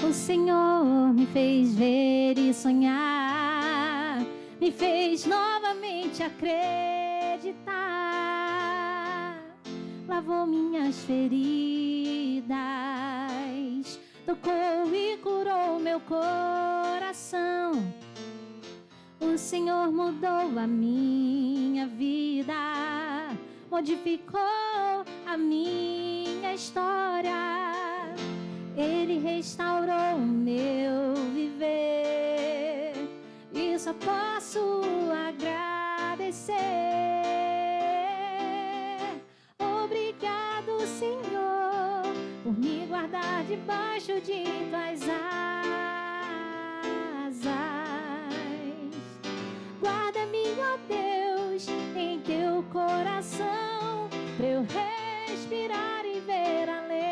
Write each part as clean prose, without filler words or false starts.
O Senhor me fez ver e sonhar, me fez novamente acreditar, lavou minhas feridas, tocou e curou meu coração. O Senhor mudou a minha vida, modificou a minha história. Ele restaurou o meu viver e só posso agradecer. Obrigado, Senhor, por me guardar debaixo de tuas asas. Guarda-me, ó Deus, em teu coração, pra eu respirar e ver além.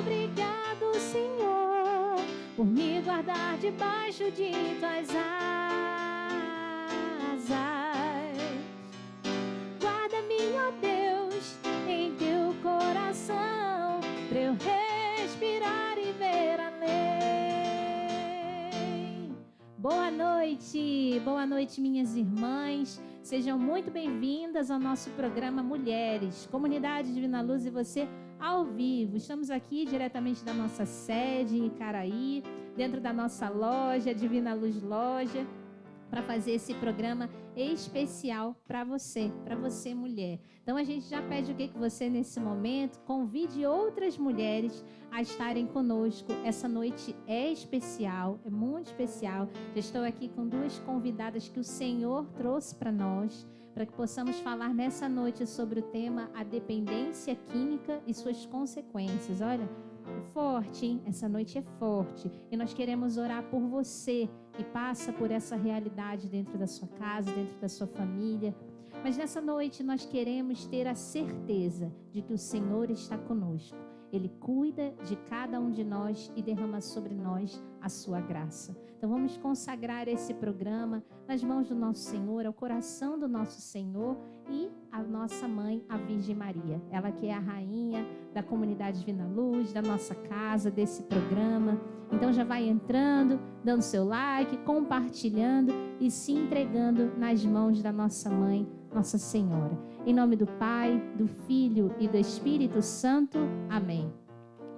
Obrigado, Senhor, por me guardar debaixo de tuas asas. Guarda-me, ó Deus, em teu coração, pra eu respirar e ver além. Boa noite, minhas irmãs. Sejam muito bem-vindas ao nosso programa Mulheres, Comunidade Divina Luz e você ao vivo. Estamos aqui diretamente da nossa sede em Icaraí, dentro da nossa loja, Divina Luz Loja, para fazer esse programa especial para você mulher. Então a gente já pede o que você nesse momento convide outras mulheres a estarem conosco. Essa noite é especial, é muito especial. Já estou aqui com duas convidadas que o Senhor trouxe para nós, para que possamos falar nessa noite sobre o tema a dependência química e suas consequências. Olha, é forte, hein? Essa noite é forte. E nós queremos orar por você que passa por essa realidade dentro da sua casa, dentro da sua família. Mas nessa noite nós queremos ter a certeza de que o Senhor está conosco. Ele cuida de cada um de nós e derrama sobre nós a sua graça. Então vamos consagrar esse programa nas mãos do nosso Senhor, ao coração do nosso Senhor e a nossa mãe, a Virgem Maria. Ela que é a rainha da comunidade Divina Luz, da nossa casa, desse programa. Então já vai entrando, dando seu like, compartilhando e se entregando nas mãos da nossa mãe, Nossa Senhora. Em nome do Pai, do Filho e do Espírito Santo. Amém.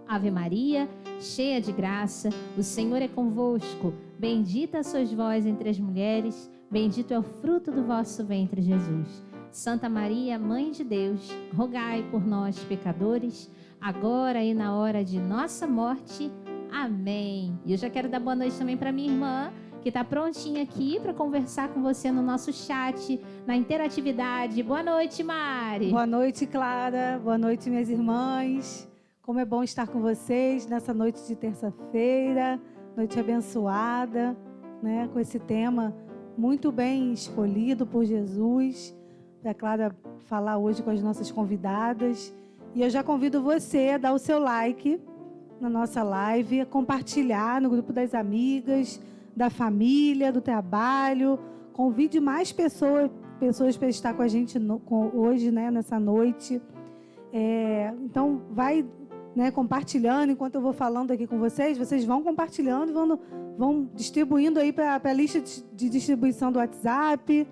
Ave Maria, cheia de graça, o Senhor é convosco. Bendita sois vós entre as mulheres, bendito é o fruto do vosso ventre, Jesus. Santa Maria, Mãe de Deus, rogai por nós, pecadores, agora e na hora de nossa morte. Amém. E eu já quero dar boa noite também para minha irmã, que está prontinha aqui para conversar com você no nosso chat, na interatividade. Boa noite, Mari. Boa noite, Clara. Boa noite, minhas irmãs. Como é bom estar com vocês nessa noite de terça-feira, noite abençoada, né? Com esse tema muito bem escolhido por Jesus, para a Clara falar hoje com as nossas convidadas. E eu já convido você a dar o seu like na nossa live, a compartilhar no grupo das amigas, da família, do trabalho. Convide mais pessoas para estar com a gente hoje, né, nessa noite. Então, vai, né, compartilhando. Enquanto eu vou falando aqui com vocês, vocês vão compartilhando, vão distribuindo aí para a lista de distribuição do WhatsApp,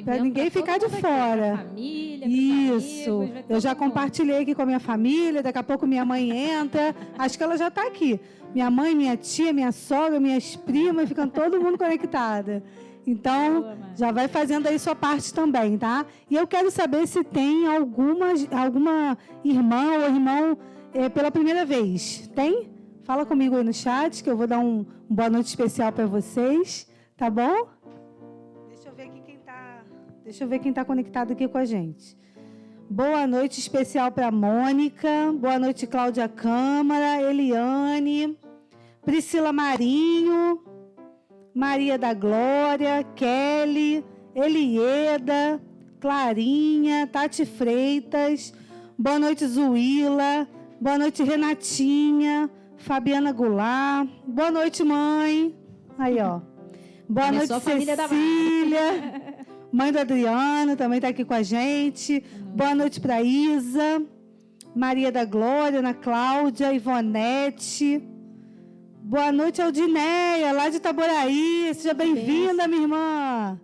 para ninguém ficar de fora. Família, isso. Amigos, eu já compartilhei aqui com a minha família. Daqui a pouco minha mãe entra. Acho que ela já está aqui. Minha mãe, minha tia, minha sogra, minhas primas, ficam todo mundo conectada. Então, já vai fazendo aí sua parte também, tá? E eu quero saber se tem alguma irmã ou irmão pela primeira vez. Tem? Fala comigo aí no chat, que eu vou dar um boa noite especial para vocês. Tá bom? Deixa eu ver quem está conectado aqui com a gente. Boa noite especial para a Mônica. Boa noite, Cláudia Câmara, Eliane, Priscila Marinho, Maria da Glória, Kelly, Elieda, Clarinha, Tati Freitas. Boa noite, Zuíla. Boa noite, Renatinha, Fabiana Goulart. Boa noite, mãe. Aí, ó. Boa noite, Cecília. Mãe do Adriano também está aqui com a gente. Boa noite para Isa. Maria da Glória, Ana Cláudia, Ivonete. Boa noite, Aldineia, lá de Itaboraí. Seja bem-vinda, minha irmã.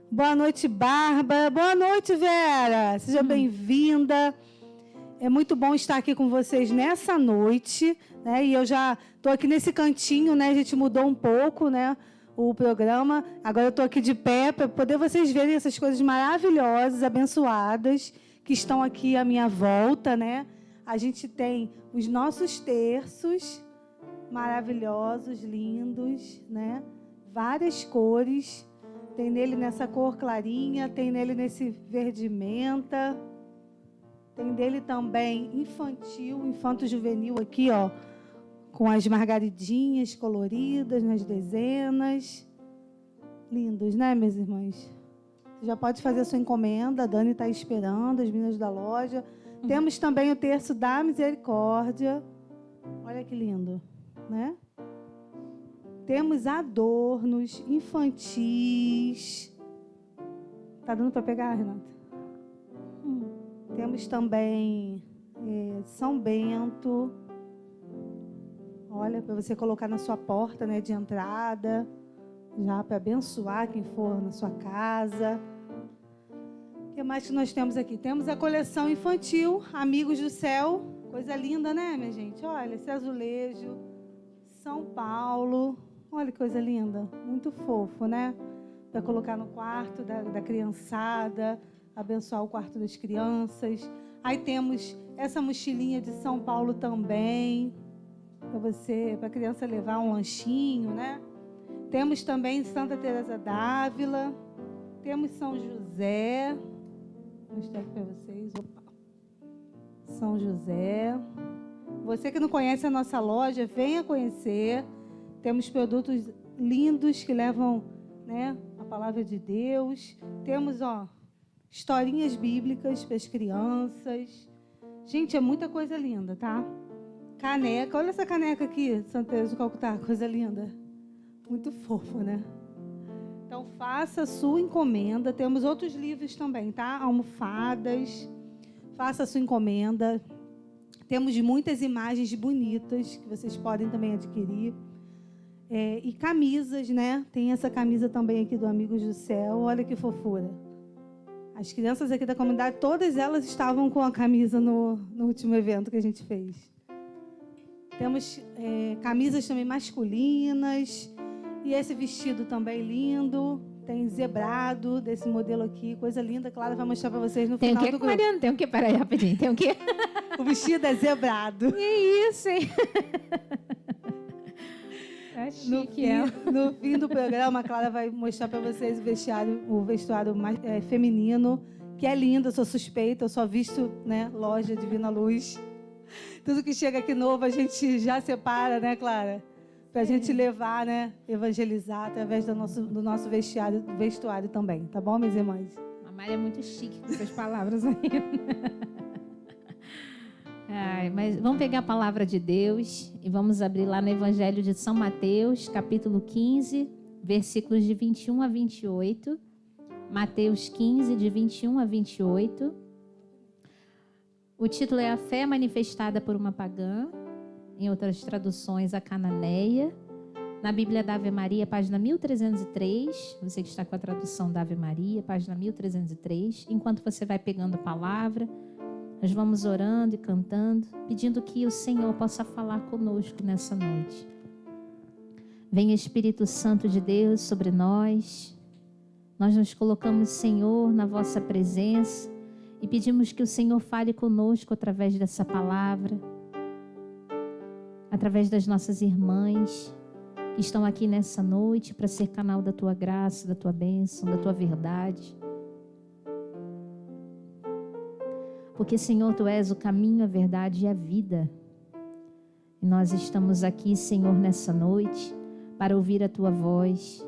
Boa noite, Bárbara. Boa noite, Vera. Seja bem-vinda. É muito bom estar aqui com vocês nessa noite, né? E eu já estou aqui nesse cantinho, né? A gente mudou um pouco, né? O programa. Agora eu estou aqui de pé para poder vocês verem essas coisas maravilhosas, abençoadas, que estão aqui à minha volta, né? A gente tem os nossos terços maravilhosos, lindos, né? Várias cores. Tem nele nessa cor clarinha, tem nele nesse verde menta. Tem dele também infantil, infanto-juvenil aqui, ó, com as margaridinhas coloridas nas dezenas. Lindos, né, minhas irmãs? Você já pode fazer a sua encomenda, a Dani está esperando, as meninas da loja. Temos também o terço da misericórdia. Olha que lindo, né? Temos adornos infantis. Tá dando para pegar, Renata? Temos também São Bento. Olha, para você colocar na sua porta, né, de entrada, já para abençoar quem for na sua casa. O que mais que nós temos aqui? Temos a coleção infantil, Amigos do Céu. Coisa linda, né, minha gente? Olha, esse azulejo, São Paulo. Olha que coisa linda. Muito fofo, né? Para colocar no quarto da criançada, abençoar o quarto das crianças. Aí temos essa mochilinha de São Paulo também, para a criança levar um lanchinho, né? Temos também Santa Teresa d'Ávila. Temos São José. Vou mostrar aqui para vocês. Opa. São José. Você que não conhece a nossa loja, venha conhecer. Temos produtos lindos que levam, né, a palavra de Deus. Temos, ó, historinhas bíblicas para as crianças. Gente, é muita coisa linda, tá? Caneca. Olha essa caneca aqui, Santa Teresa de Calcutá. Coisa linda. Muito fofo, né? Então, faça a sua encomenda. Temos outros livros também, tá? Almofadas. Faça a sua encomenda. Temos muitas imagens bonitas que vocês podem também adquirir. E camisas, né? Tem essa camisa também aqui do Amigos do Céu. Olha que fofura. As crianças aqui da comunidade, todas elas estavam com a camisa no último evento que a gente fez. Temos camisas também masculinas. E esse vestido também lindo. Tem zebrado desse modelo aqui. Coisa linda. Clara vai mostrar para vocês no final do grupo. Mariana? Tem o quê? Peraí, rapidinho. Tem o quê? O vestido é zebrado. Que isso, hein? É chique, no fim do programa, a Clara vai mostrar para vocês o vestuário mais, feminino, que é lindo. Eu sou suspeita, eu só visto, né, loja Divina Luz. Tudo que chega aqui novo, a gente já separa, né, Clara? Para a gente levar, né, evangelizar através do nosso vestuário também. Tá bom, minhas irmãs? A Maria é muito chique com essas palavras aí. Mas vamos pegar a palavra de Deus e vamos abrir lá no Evangelho de São Mateus, capítulo 15, versículos de 21 a 28. Mateus 15, de 21 a 28. O título é A Fé Manifestada por uma Pagã. Em outras traduções, a Cananeia. Na Bíblia da Ave Maria, página 1303. Você que está com a tradução da Ave Maria, página 1303. Enquanto você vai pegando a palavra, nós vamos orando e cantando, pedindo que o Senhor possa falar conosco nessa noite. Venha Espírito Santo de Deus sobre nós. Nós nos colocamos, Senhor, na vossa presença e pedimos que o Senhor fale conosco através dessa palavra, através das nossas irmãs que estão aqui nessa noite para ser canal da tua graça, da tua bênção, da tua verdade. Porque, Senhor, Tu és o caminho, a verdade e a vida. E nós estamos aqui, Senhor, nessa noite para ouvir a Tua voz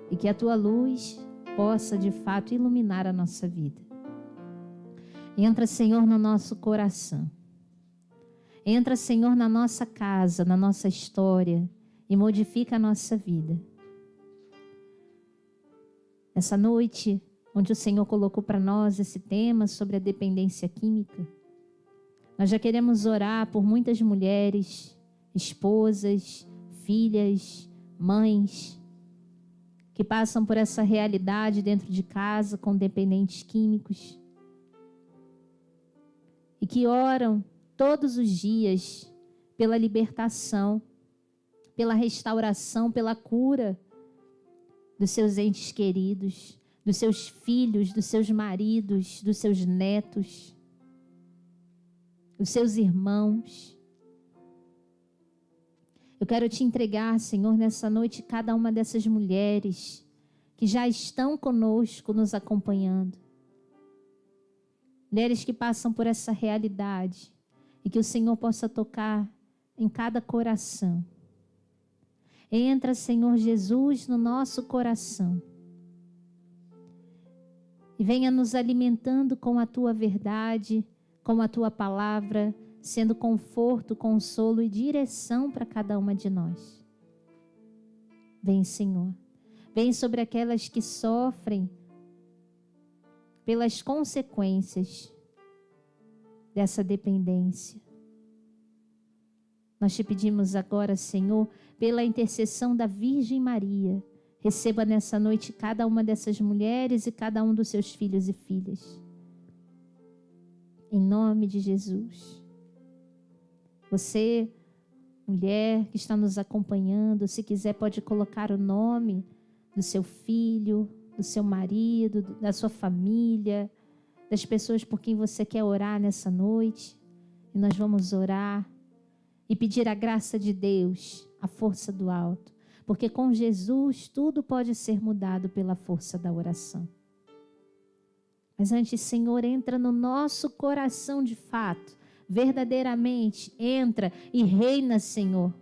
e que a Tua luz possa, de fato, iluminar a nossa vida. Entra, Senhor, no nosso coração. Entra, Senhor, na nossa casa, na nossa história e modifica a nossa vida. Essa noite, onde o Senhor colocou para nós esse tema sobre a dependência química, Nós já queremos orar por muitas mulheres, esposas, filhas, mães, que passam por essa realidade dentro de casa com dependentes químicos e que oram todos os dias pela libertação, pela restauração, pela cura dos seus entes queridos, dos seus filhos, dos seus maridos, dos seus netos, dos seus irmãos. Eu quero te entregar, Senhor, nessa noite, cada uma dessas mulheres que já estão conosco, nos acompanhando. Mulheres que passam por essa realidade e que o Senhor possa tocar em cada coração. Entra, Senhor Jesus, no nosso coração e venha nos alimentando com a Tua verdade, com a Tua palavra, sendo conforto, consolo e direção para cada uma de nós. Vem, Senhor. Vem sobre aquelas que sofrem pelas consequências dessa dependência. Nós te pedimos agora, Senhor, pela intercessão da Virgem Maria, receba nessa noite cada uma dessas mulheres e cada um dos seus filhos e filhas. Em nome de Jesus. Você, mulher que está nos acompanhando, se quiser pode colocar o nome do seu filho, do seu marido, da sua família, das pessoas por quem você quer orar nessa noite. E nós vamos orar e pedir a graça de Deus, a força do alto. Porque com Jesus tudo pode ser mudado pela força da oração. Mas antes, Senhor, entra no nosso coração de fato. Verdadeiramente, entra e reina, Senhor.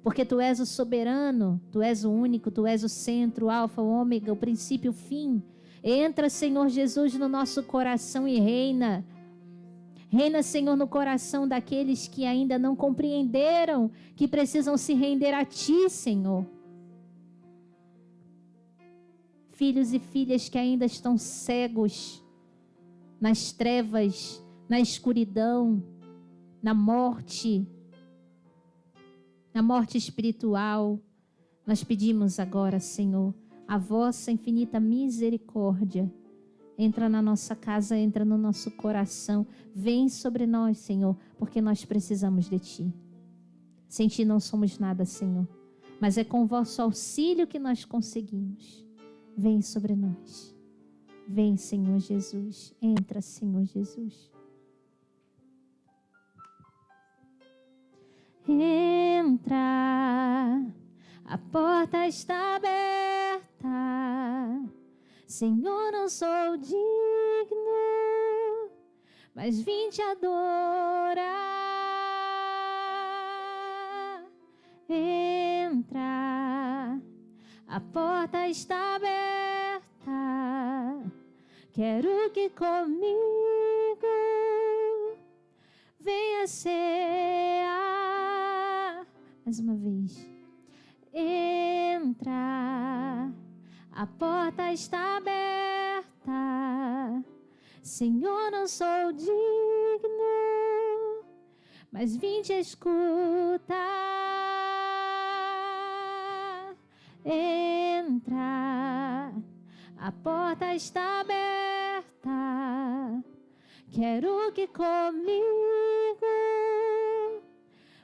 Porque Tu és o soberano, Tu és o único, Tu és o centro, o alfa, o ômega, o princípio, o fim. Entra, Senhor Jesus, no nosso coração e reina. Reina, Senhor, no coração daqueles que ainda não compreenderam, que precisam se render a Ti, Senhor. Filhos e filhas que ainda estão cegos nas trevas, na escuridão, na morte espiritual. Nós pedimos agora, Senhor, a vossa infinita misericórdia. Entra na nossa casa, entra no nosso coração. Vem sobre nós, Senhor, porque nós precisamos de Ti. Sem Ti não somos nada, Senhor. Mas é com o vosso auxílio que nós conseguimos. Vem sobre nós. Vem, Senhor Jesus. Entra, Senhor Jesus. Entra, a porta está aberta. Senhor, não sou digno, mas vim te adorar. Entra, a porta está aberta. Quero que comigo venha cear. Mais uma vez. Entra, a porta está aberta. Senhor, não sou digno, mas vim te escutar. Entra, a porta está aberta. Quero que comigo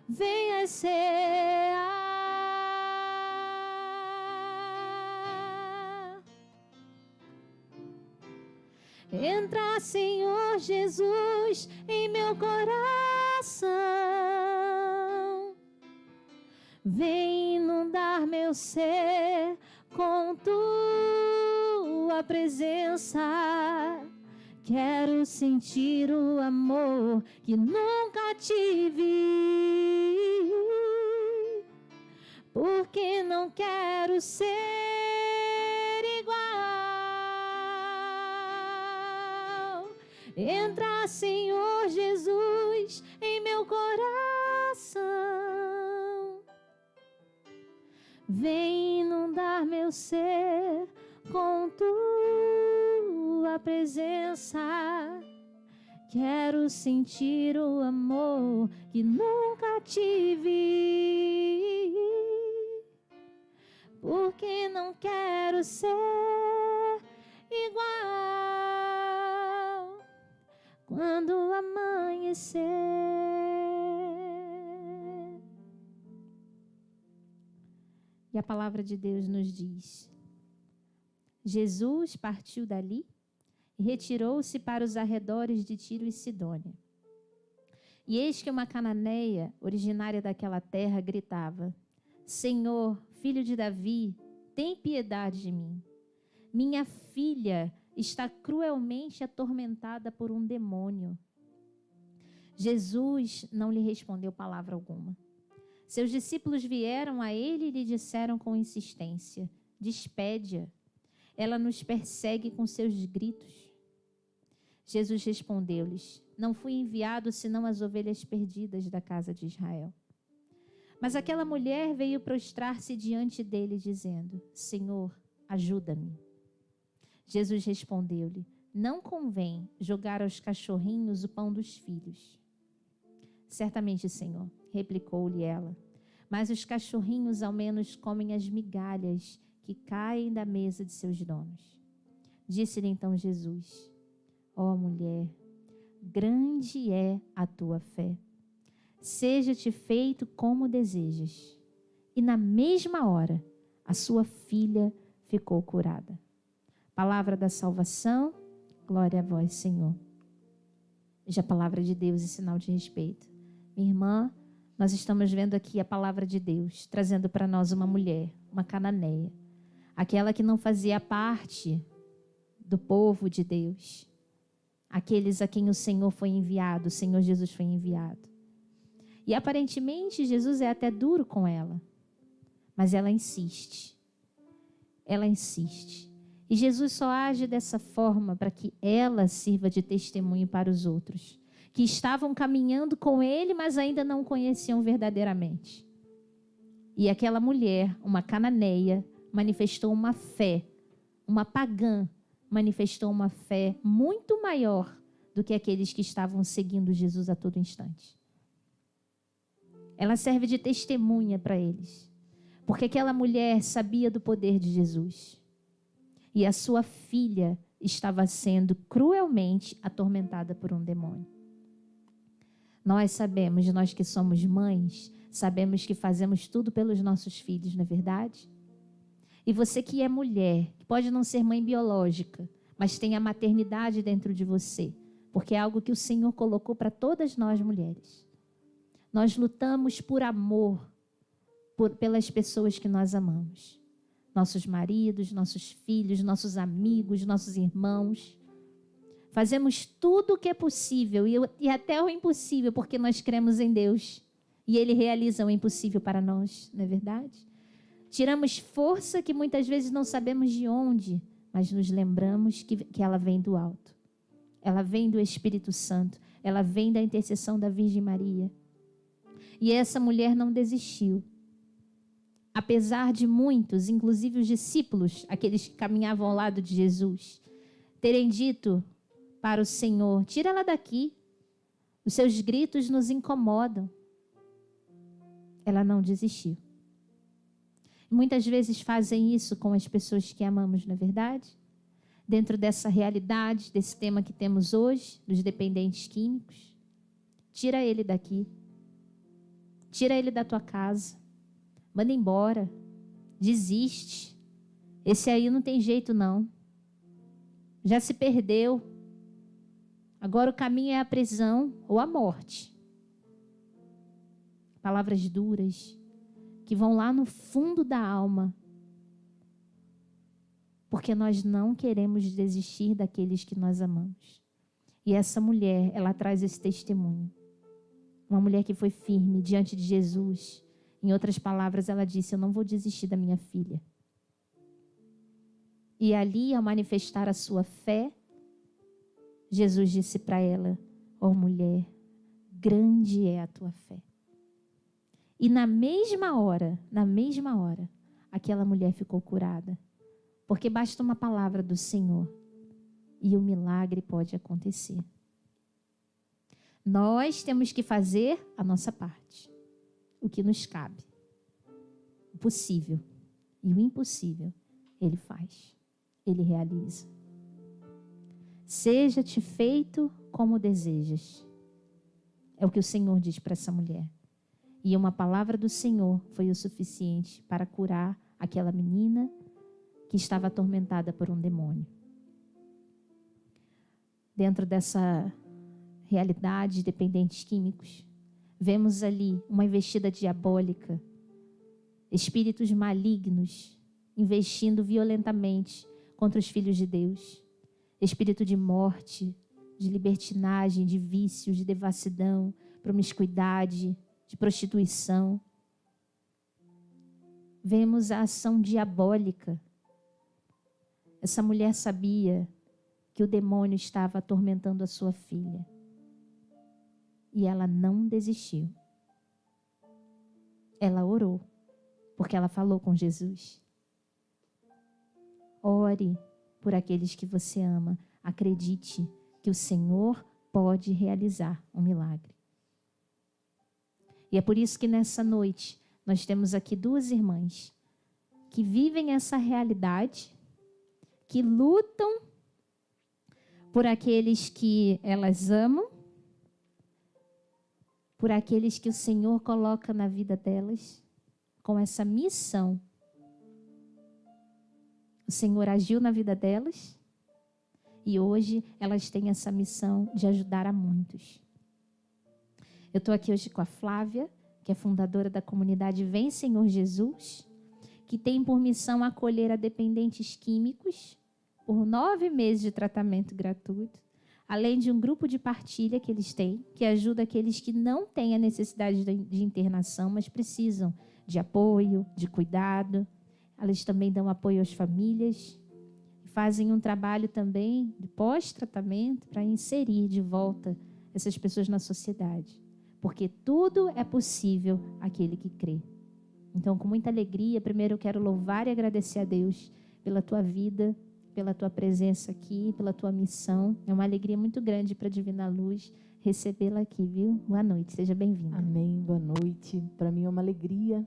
venha cear. Entra, Senhor Jesus, em meu coração. Vem inundar meu ser com Tua presença. Quero sentir o amor que nunca tive, porque não quero ser igual. Entra, Senhor Jesus, em meu coração. Vem inundar meu ser com Tua presença. Quero sentir o amor que nunca tive, porque não quero ser igual quando amanhecer. E a palavra de Deus nos diz: Jesus partiu dali e retirou-se para os arredores de Tiro e Sidônia. E eis que uma cananeia, originária daquela terra, gritava: Senhor, filho de Davi, tem piedade de mim. Minha filha está cruelmente atormentada por um demônio. Jesus não lhe respondeu palavra alguma. Seus discípulos vieram a ele e lhe disseram com insistência: despede-a, ela nos persegue com seus gritos. Jesus respondeu-lhes: não fui enviado senão as ovelhas perdidas da casa de Israel. Mas aquela mulher veio prostrar-se diante dele, dizendo: Senhor, ajuda-me. Jesus respondeu-lhe: não convém jogar aos cachorrinhos o pão dos filhos. Certamente, Senhor, replicou-lhe ela, mas os cachorrinhos ao menos comem as migalhas que caem da mesa de seus donos. Disse-lhe então Jesus: ó mulher, grande é a tua fé. Seja-te feito como desejas. E na mesma hora, a sua filha ficou curada. Palavra da salvação, glória a vós, Senhor. Veja a palavra de Deus em sinal de respeito. Minha irmã, nós estamos vendo aqui a palavra de Deus, trazendo para nós uma mulher, uma cananeia. Aquela que não fazia parte do povo de Deus. Aqueles a quem o Senhor foi enviado, o Senhor Jesus foi enviado. E aparentemente Jesus é até duro com ela. Mas ela insiste. Ela insiste. E Jesus só age dessa forma para que ela sirva de testemunho para os outros, que estavam caminhando com ele, mas ainda não o conheciam verdadeiramente. E aquela mulher, uma cananeia, manifestou uma fé, uma pagã, manifestou uma fé muito maior do que aqueles que estavam seguindo Jesus a todo instante. Ela serve de testemunha para eles, porque aquela mulher sabia do poder de Jesus. E a sua filha estava sendo cruelmente atormentada por um demônio. Nós sabemos, nós que somos mães, sabemos que fazemos tudo pelos nossos filhos, não é verdade? E você que é mulher, que pode não ser mãe biológica, mas tem a maternidade dentro de você, porque é algo que o Senhor colocou para todas nós mulheres. Nós lutamos por amor, pelas pessoas que nós amamos. Nossos maridos, nossos filhos, nossos amigos, nossos irmãos. Fazemos tudo o que é possível e até o impossível, porque nós cremos em Deus. E Ele realiza o impossível para nós, não é verdade? Tiramos força que muitas vezes não sabemos de onde, mas nos lembramos que ela vem do alto. Ela vem do Espírito Santo. Ela vem da intercessão da Virgem Maria. E essa mulher não desistiu. Apesar de muitos, inclusive os discípulos, aqueles que caminhavam ao lado de Jesus, terem dito para o Senhor: tira ela daqui, os seus gritos nos incomodam. Ela não desistiu. Muitas vezes fazem isso com as pessoas que amamos, não é verdade? Dentro dessa realidade, desse tema que temos hoje, dos dependentes químicos, tira ele daqui. Tira ele da tua casa. Manda embora. Desiste. Esse aí não tem jeito, não. Já se perdeu. Agora o caminho é a prisão ou a morte. Palavras duras que vão lá no fundo da alma. Porque nós não queremos desistir daqueles que nós amamos. E essa mulher, ela traz esse testemunho. Uma mulher que foi firme diante de Jesus. Em outras palavras, ela disse: eu não vou desistir da minha filha. E ali, ao manifestar a sua fé, Jesus disse para ela: ó mulher, grande é a tua fé. E na mesma hora, aquela mulher ficou curada. Porque basta uma palavra do Senhor e o milagre pode acontecer. Nós temos que fazer a nossa parte, o que nos cabe. O possível e o impossível, Ele faz, Ele realiza. Seja-te feito como desejas. É o que o Senhor diz para essa mulher. E uma palavra do Senhor foi o suficiente para curar aquela menina que estava atormentada por um demônio. Dentro dessa realidade de dependentes químicos, vemos ali uma investida diabólica, espíritos malignos investindo violentamente contra os filhos de Deus, espírito de morte, de libertinagem, de vício, de devassidão, promiscuidade, de prostituição. Vemos a ação diabólica. Essa mulher sabia que o demônio estava atormentando a sua filha. E ela não desistiu. Ela orou, porque ela falou com Jesus. Ore por aqueles que você ama. Acredite que o Senhor pode realizar um milagre. E é por isso que nessa noite nós temos aqui duas irmãs que vivem essa realidade, que lutam por aqueles que elas amam, por aqueles que o Senhor coloca na vida delas, com essa missão. O Senhor agiu na vida delas e hoje elas têm essa missão de ajudar a muitos. Eu estou aqui hoje com a Flávia, que é fundadora da comunidade Vem Senhor Jesus, que tem por missão acolher a dependentes químicos por 9 meses de tratamento gratuito, além de um grupo de partilha que eles têm, que ajuda aqueles que não têm a necessidade de internação, mas precisam de apoio, de cuidado. Elas também dão apoio às famílias, fazem um trabalho também de pós-tratamento para inserir de volta essas pessoas na sociedade. Porque tudo é possível àquele que crê. Então, com muita alegria, primeiro eu quero louvar e agradecer a Deus pela tua vida, pela tua presença aqui, pela tua missão. É uma alegria muito grande para a Divina Luz recebê-la aqui, viu? Boa noite, seja bem-vinda. Amém, boa noite. Para mim é uma alegria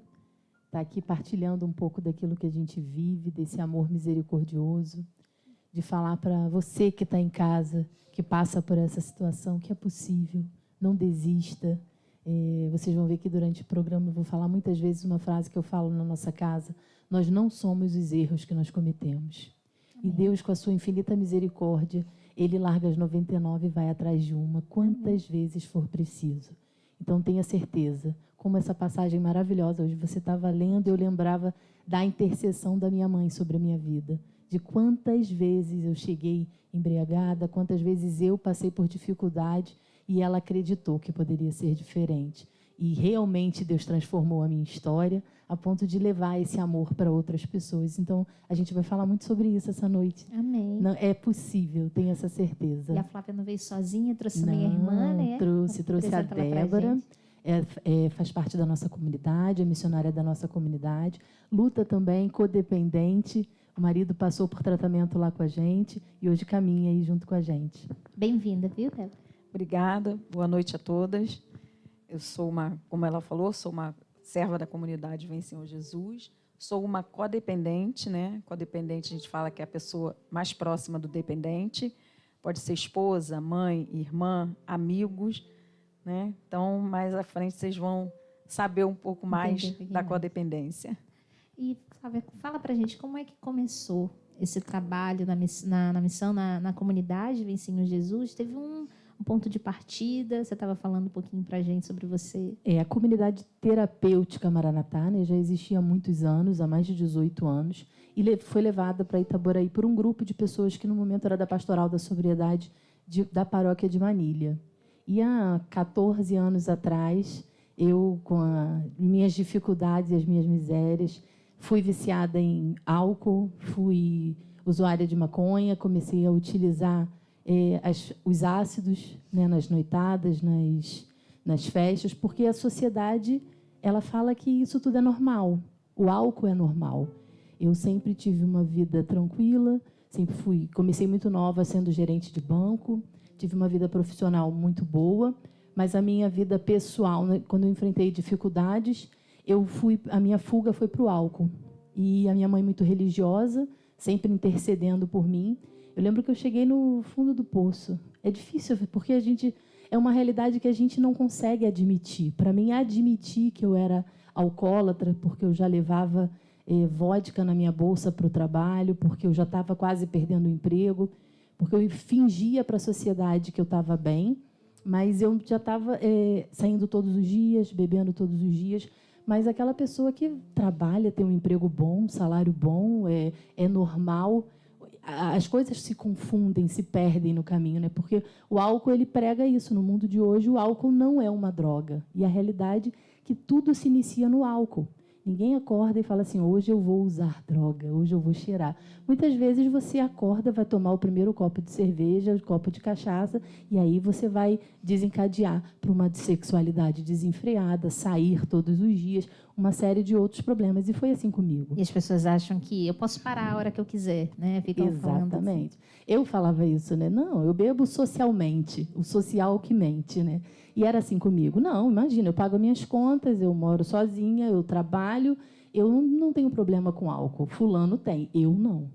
estar aqui partilhando um pouco daquilo que a gente vive, desse amor misericordioso, de falar para você que está em casa, que passa por essa situação, que é possível, não desista. Vocês vão ver que durante o programa eu vou falar muitas vezes uma frase que eu falo na nossa casa: nós não somos os erros que nós cometemos. Amém. E Deus, com a sua infinita misericórdia, Ele larga as 99 e vai atrás de uma, quantas vezes for preciso. Então tenha certeza, como essa passagem maravilhosa, hoje você estava lendo, eu lembrava da intercessão da minha mãe sobre a minha vida, de quantas vezes eu cheguei embriagada, quantas vezes eu passei por dificuldade e ela acreditou que poderia ser diferente. E realmente Deus transformou a minha história a ponto de levar esse amor para outras pessoas. Então, a gente vai falar muito sobre isso essa noite. Amém. Não, é possível, tenho essa certeza. E a Flávia não veio sozinha, trouxe a minha irmã, né? Trouxe a Débora. Faz parte da nossa comunidade, é missionária da nossa comunidade. Luta também, codependente. O marido passou por tratamento lá com a gente e hoje caminha aí junto com a gente. Bem-vinda, viu, Débora? Obrigada, boa noite a todas. Eu sou como ela falou, sou uma serva da comunidade Vem Senhor Jesus. Sou uma codependente, né? Codependente, a gente fala que é a pessoa mais próxima do dependente. Pode ser esposa, mãe, irmã, amigos, né? Então, mais à frente, vocês vão saber um pouco mais da codependência. E, Flávia, fala para a gente como é que começou esse trabalho na missão, na comunidade Vem Senhor Jesus. Teve um ponto de partida, você estava falando um pouquinho para a gente sobre você. A comunidade terapêutica Maranatá, né, já existia há muitos anos, há mais de 18 anos, e foi levada para Itaboraí por um grupo de pessoas que no momento era da Pastoral da Sobriedade da paróquia de Manilha. E há 14 anos atrás, eu, com as minhas dificuldades e as minhas misérias, fui viciada em álcool, fui usuária de maconha, comecei a utilizar os ácidos, né, nas noitadas, nas festas, porque a sociedade ela fala que isso tudo é normal, o álcool é normal. Eu sempre tive uma vida tranquila, comecei muito nova sendo gerente de banco, tive uma vida profissional muito boa, Mas a minha vida pessoal, né, quando eu enfrentei dificuldades, a minha fuga foi para o álcool. E a minha mãe muito religiosa, sempre intercedendo por mim. Eu lembro que eu cheguei no fundo do poço. É difícil, porque é uma realidade que a gente não consegue admitir. Para mim, admitir que eu era alcoólatra, porque eu já levava vodka na minha bolsa para o trabalho, porque eu já estava quase perdendo o emprego, porque eu fingia para a sociedade que eu estava bem, mas eu já estava saindo todos os dias, bebendo todos os dias. Mas aquela pessoa que trabalha, tem um emprego bom, um salário bom, é normal. As coisas se confundem, se perdem no caminho, né? Porque o álcool, ele prega isso. No mundo de hoje, o álcool não é uma droga. E a realidade é que tudo se inicia no álcool. Ninguém acorda e fala assim, hoje eu vou usar droga, hoje eu vou cheirar. Muitas vezes você acorda, vai tomar o primeiro copo de cerveja, o copo de cachaça, e aí você vai desencadear para uma sexualidade desenfreada, sair todos os dias, uma série de outros problemas. E foi assim comigo. E as pessoas acham que eu posso parar a hora que eu quiser, né? Ficam Exatamente. Assim. Eu falava isso, né? Não, eu bebo socialmente, o social que mente, né? E era assim comigo. Não, imagina, eu pago minhas contas, eu moro sozinha, eu trabalho, eu não tenho problema com álcool. Fulano tem, eu não.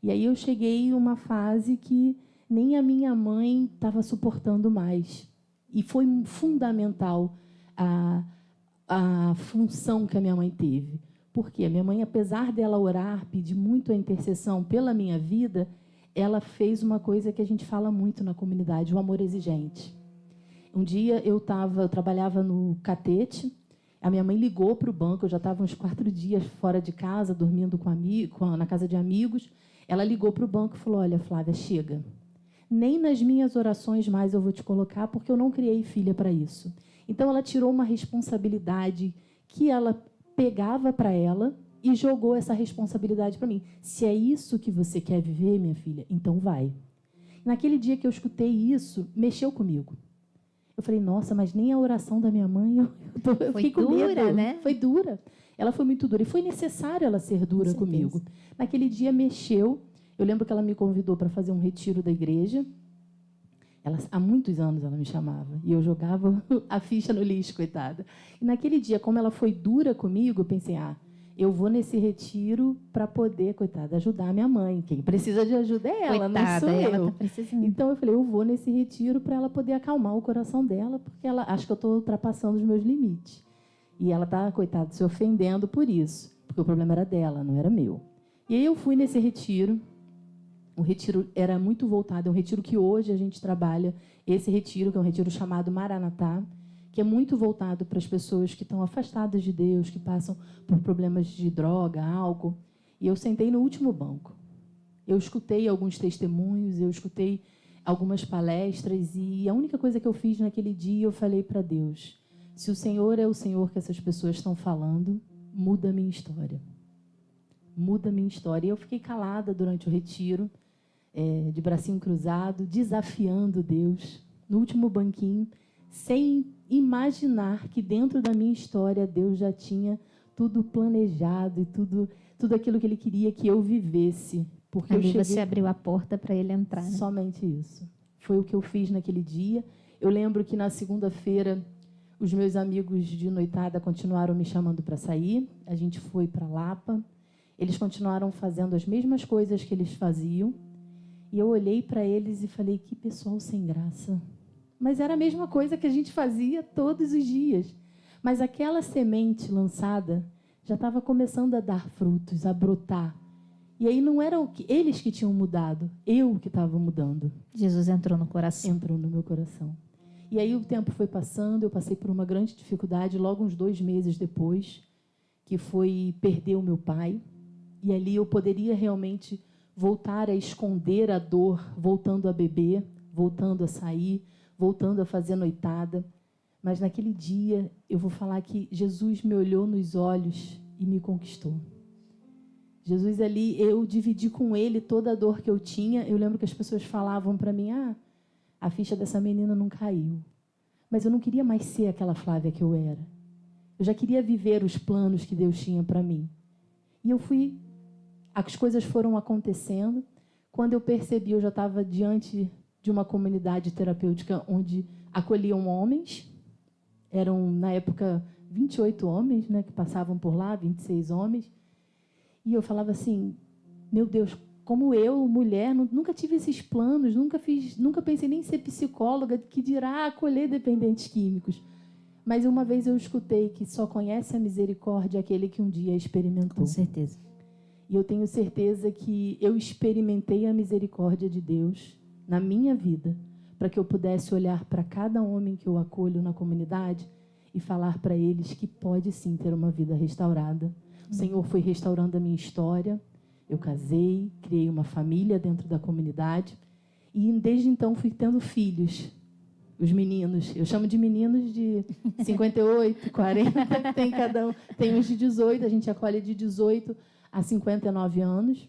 E aí eu cheguei em uma fase que nem a minha mãe estava suportando mais. E foi fundamental a função que a minha mãe teve. Porque a minha mãe, apesar dela orar, pedir muito a intercessão pela minha vida, ela fez uma coisa que a gente fala muito na comunidade, o amor exigente. Um dia eu trabalhava no Catete, a minha mãe ligou para o banco, eu já estava uns 4 dias fora de casa, dormindo na casa de amigos. Ela ligou para o banco e falou, olha, Flávia, chega. Nem nas minhas orações mais eu vou te colocar, porque eu não criei filha para isso. Então, ela tirou uma responsabilidade que ela pegava para ela e jogou essa responsabilidade para mim. Se é isso que você quer viver, minha filha, então vai. Naquele dia que eu escutei isso, mexeu comigo. Eu falei, nossa, mas nem a oração da minha mãe, eu fiquei com medo. Foi dura, né? Foi dura. Ela foi muito dura. E foi necessário ela ser dura comigo. Naquele dia, mexeu. Eu lembro que ela me convidou para fazer um retiro da igreja. Há muitos anos ela me chamava. E eu jogava a ficha no lixo, coitada. E naquele dia, como ela foi dura comigo, eu pensei, eu vou nesse retiro para poder, coitada, ajudar a minha mãe. Quem precisa de ajuda é ela, coitada, não sou eu. Ela tá precisando. Então, eu falei, eu vou nesse retiro para ela poder acalmar o coração dela, porque ela acha que eu estou ultrapassando os meus limites. E ela está, coitada, se ofendendo por isso, porque o problema era dela, não era meu. E aí eu fui nesse retiro. O retiro era muito voltado, é um retiro que hoje a gente trabalha, esse retiro, que é um retiro chamado Maranatá, que é muito voltado para as pessoas que estão afastadas de Deus, que passam por problemas de droga, álcool. E eu sentei no último banco. Eu escutei alguns testemunhos, eu escutei algumas palestras, e a única coisa que eu fiz naquele dia, eu falei para Deus, se o Senhor é o Senhor que essas pessoas estão falando, muda a minha história. Muda a minha história. E eu fiquei calada durante o retiro, de bracinho cruzado, desafiando Deus, no último banquinho, sem imaginar que dentro da minha história Deus já tinha tudo planejado e tudo aquilo que Ele queria que eu vivesse. Porque ali você abriu a porta para Ele entrar, né? Somente isso. Foi o que eu fiz naquele dia. Eu lembro que na segunda-feira os meus amigos de noitada continuaram me chamando para sair. A gente foi para Lapa. Eles continuaram fazendo as mesmas coisas que eles faziam. E eu olhei para eles e falei, que pessoal sem graça. Mas era a mesma coisa que a gente fazia todos os dias. Mas aquela semente lançada já estava começando a dar frutos, a brotar. E aí não eram eles que tinham mudado, eu que estava mudando. Jesus entrou no coração. Entrou no meu coração. E aí o tempo foi passando, eu passei por uma grande dificuldade, logo uns 2 meses depois, que foi perder o meu pai. E ali eu poderia realmente voltar a esconder a dor, voltando a beber, voltando a sair, voltando a fazer noitada. Mas naquele dia, eu vou falar que Jesus me olhou nos olhos e me conquistou. Jesus ali, eu dividi com Ele toda a dor que eu tinha. Eu lembro que as pessoas falavam para mim, a ficha dessa menina não caiu. Mas eu não queria mais ser aquela Flávia que eu era. Eu já queria viver os planos que Deus tinha para mim. E as coisas foram acontecendo. Quando eu percebi, eu já estava diante de uma comunidade terapêutica onde acolhiam homens, eram, na época, 28 homens, né, que passavam por lá, 26 homens. E eu falava assim, meu Deus, como eu, mulher, nunca tive esses planos, nunca pensei nem em ser psicóloga, que dirá acolher dependentes químicos. Mas uma vez eu escutei que só conhece a misericórdia aquele que um dia experimentou. Com certeza. E eu tenho certeza que eu experimentei a misericórdia de Deus na minha vida, para que eu pudesse olhar para cada homem que eu acolho na comunidade e falar para eles que pode sim ter uma vida restaurada. O Senhor foi restaurando a minha história. Eu casei, criei uma família dentro da comunidade e desde então fui tendo filhos. Os meninos, eu chamo de meninos de 58, 40, tem cada um. Tem uns de 18, a gente acolhe de 18 a 59 anos.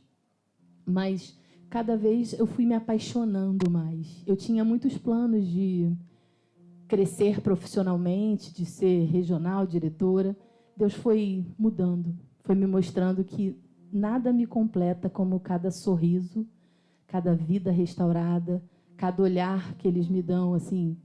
Mas cada vez eu fui me apaixonando mais. Eu tinha muitos planos de crescer profissionalmente, de ser regional, diretora. Deus foi mudando, foi me mostrando que nada me completa como cada sorriso, cada vida restaurada, cada olhar que eles me dão, assim,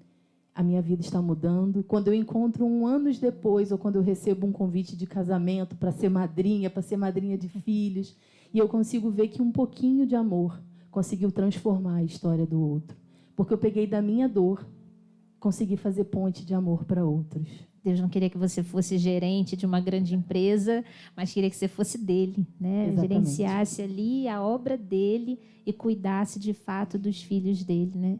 a minha vida está mudando. Quando eu encontro anos depois, ou quando eu recebo um convite de casamento para ser madrinha de filhos, e eu consigo ver que um pouquinho de amor conseguiu transformar a história do outro. Porque eu peguei da minha dor, consegui fazer ponte de amor para outros. Deus não queria que você fosse gerente de uma grande empresa, mas queria que você fosse dele, né? Exatamente. Gerenciasse ali a obra dele e cuidasse de fato dos filhos dele, né?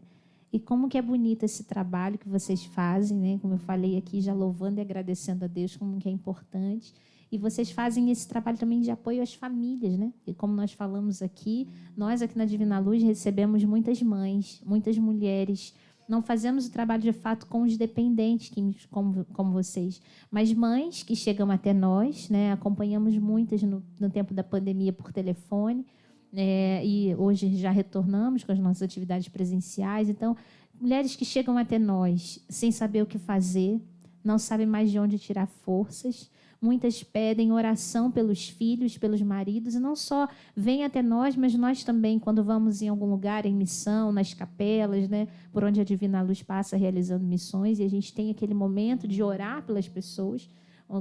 E como que é bonito esse trabalho que vocês fazem, né? Como eu falei aqui, já louvando e agradecendo a Deus, como que é importante. E vocês fazem esse trabalho também de apoio às famílias, né? E como nós falamos aqui, nós aqui na Divina Luz recebemos muitas mães, muitas mulheres. Não fazemos o trabalho de fato com os dependentes químicos como vocês, mas mães que chegam até nós, né? Acompanhamos muitas no tempo da pandemia por telefone, e hoje já retornamos com as nossas atividades presenciais. Então, mulheres que chegam até nós sem saber o que fazer, não sabem mais de onde tirar forças. Muitas pedem oração pelos filhos, pelos maridos, e não só vêm até nós, mas nós também, quando vamos em algum lugar, em missão, nas capelas, né, por onde a Divina Luz passa realizando missões, e a gente tem aquele momento de orar pelas pessoas.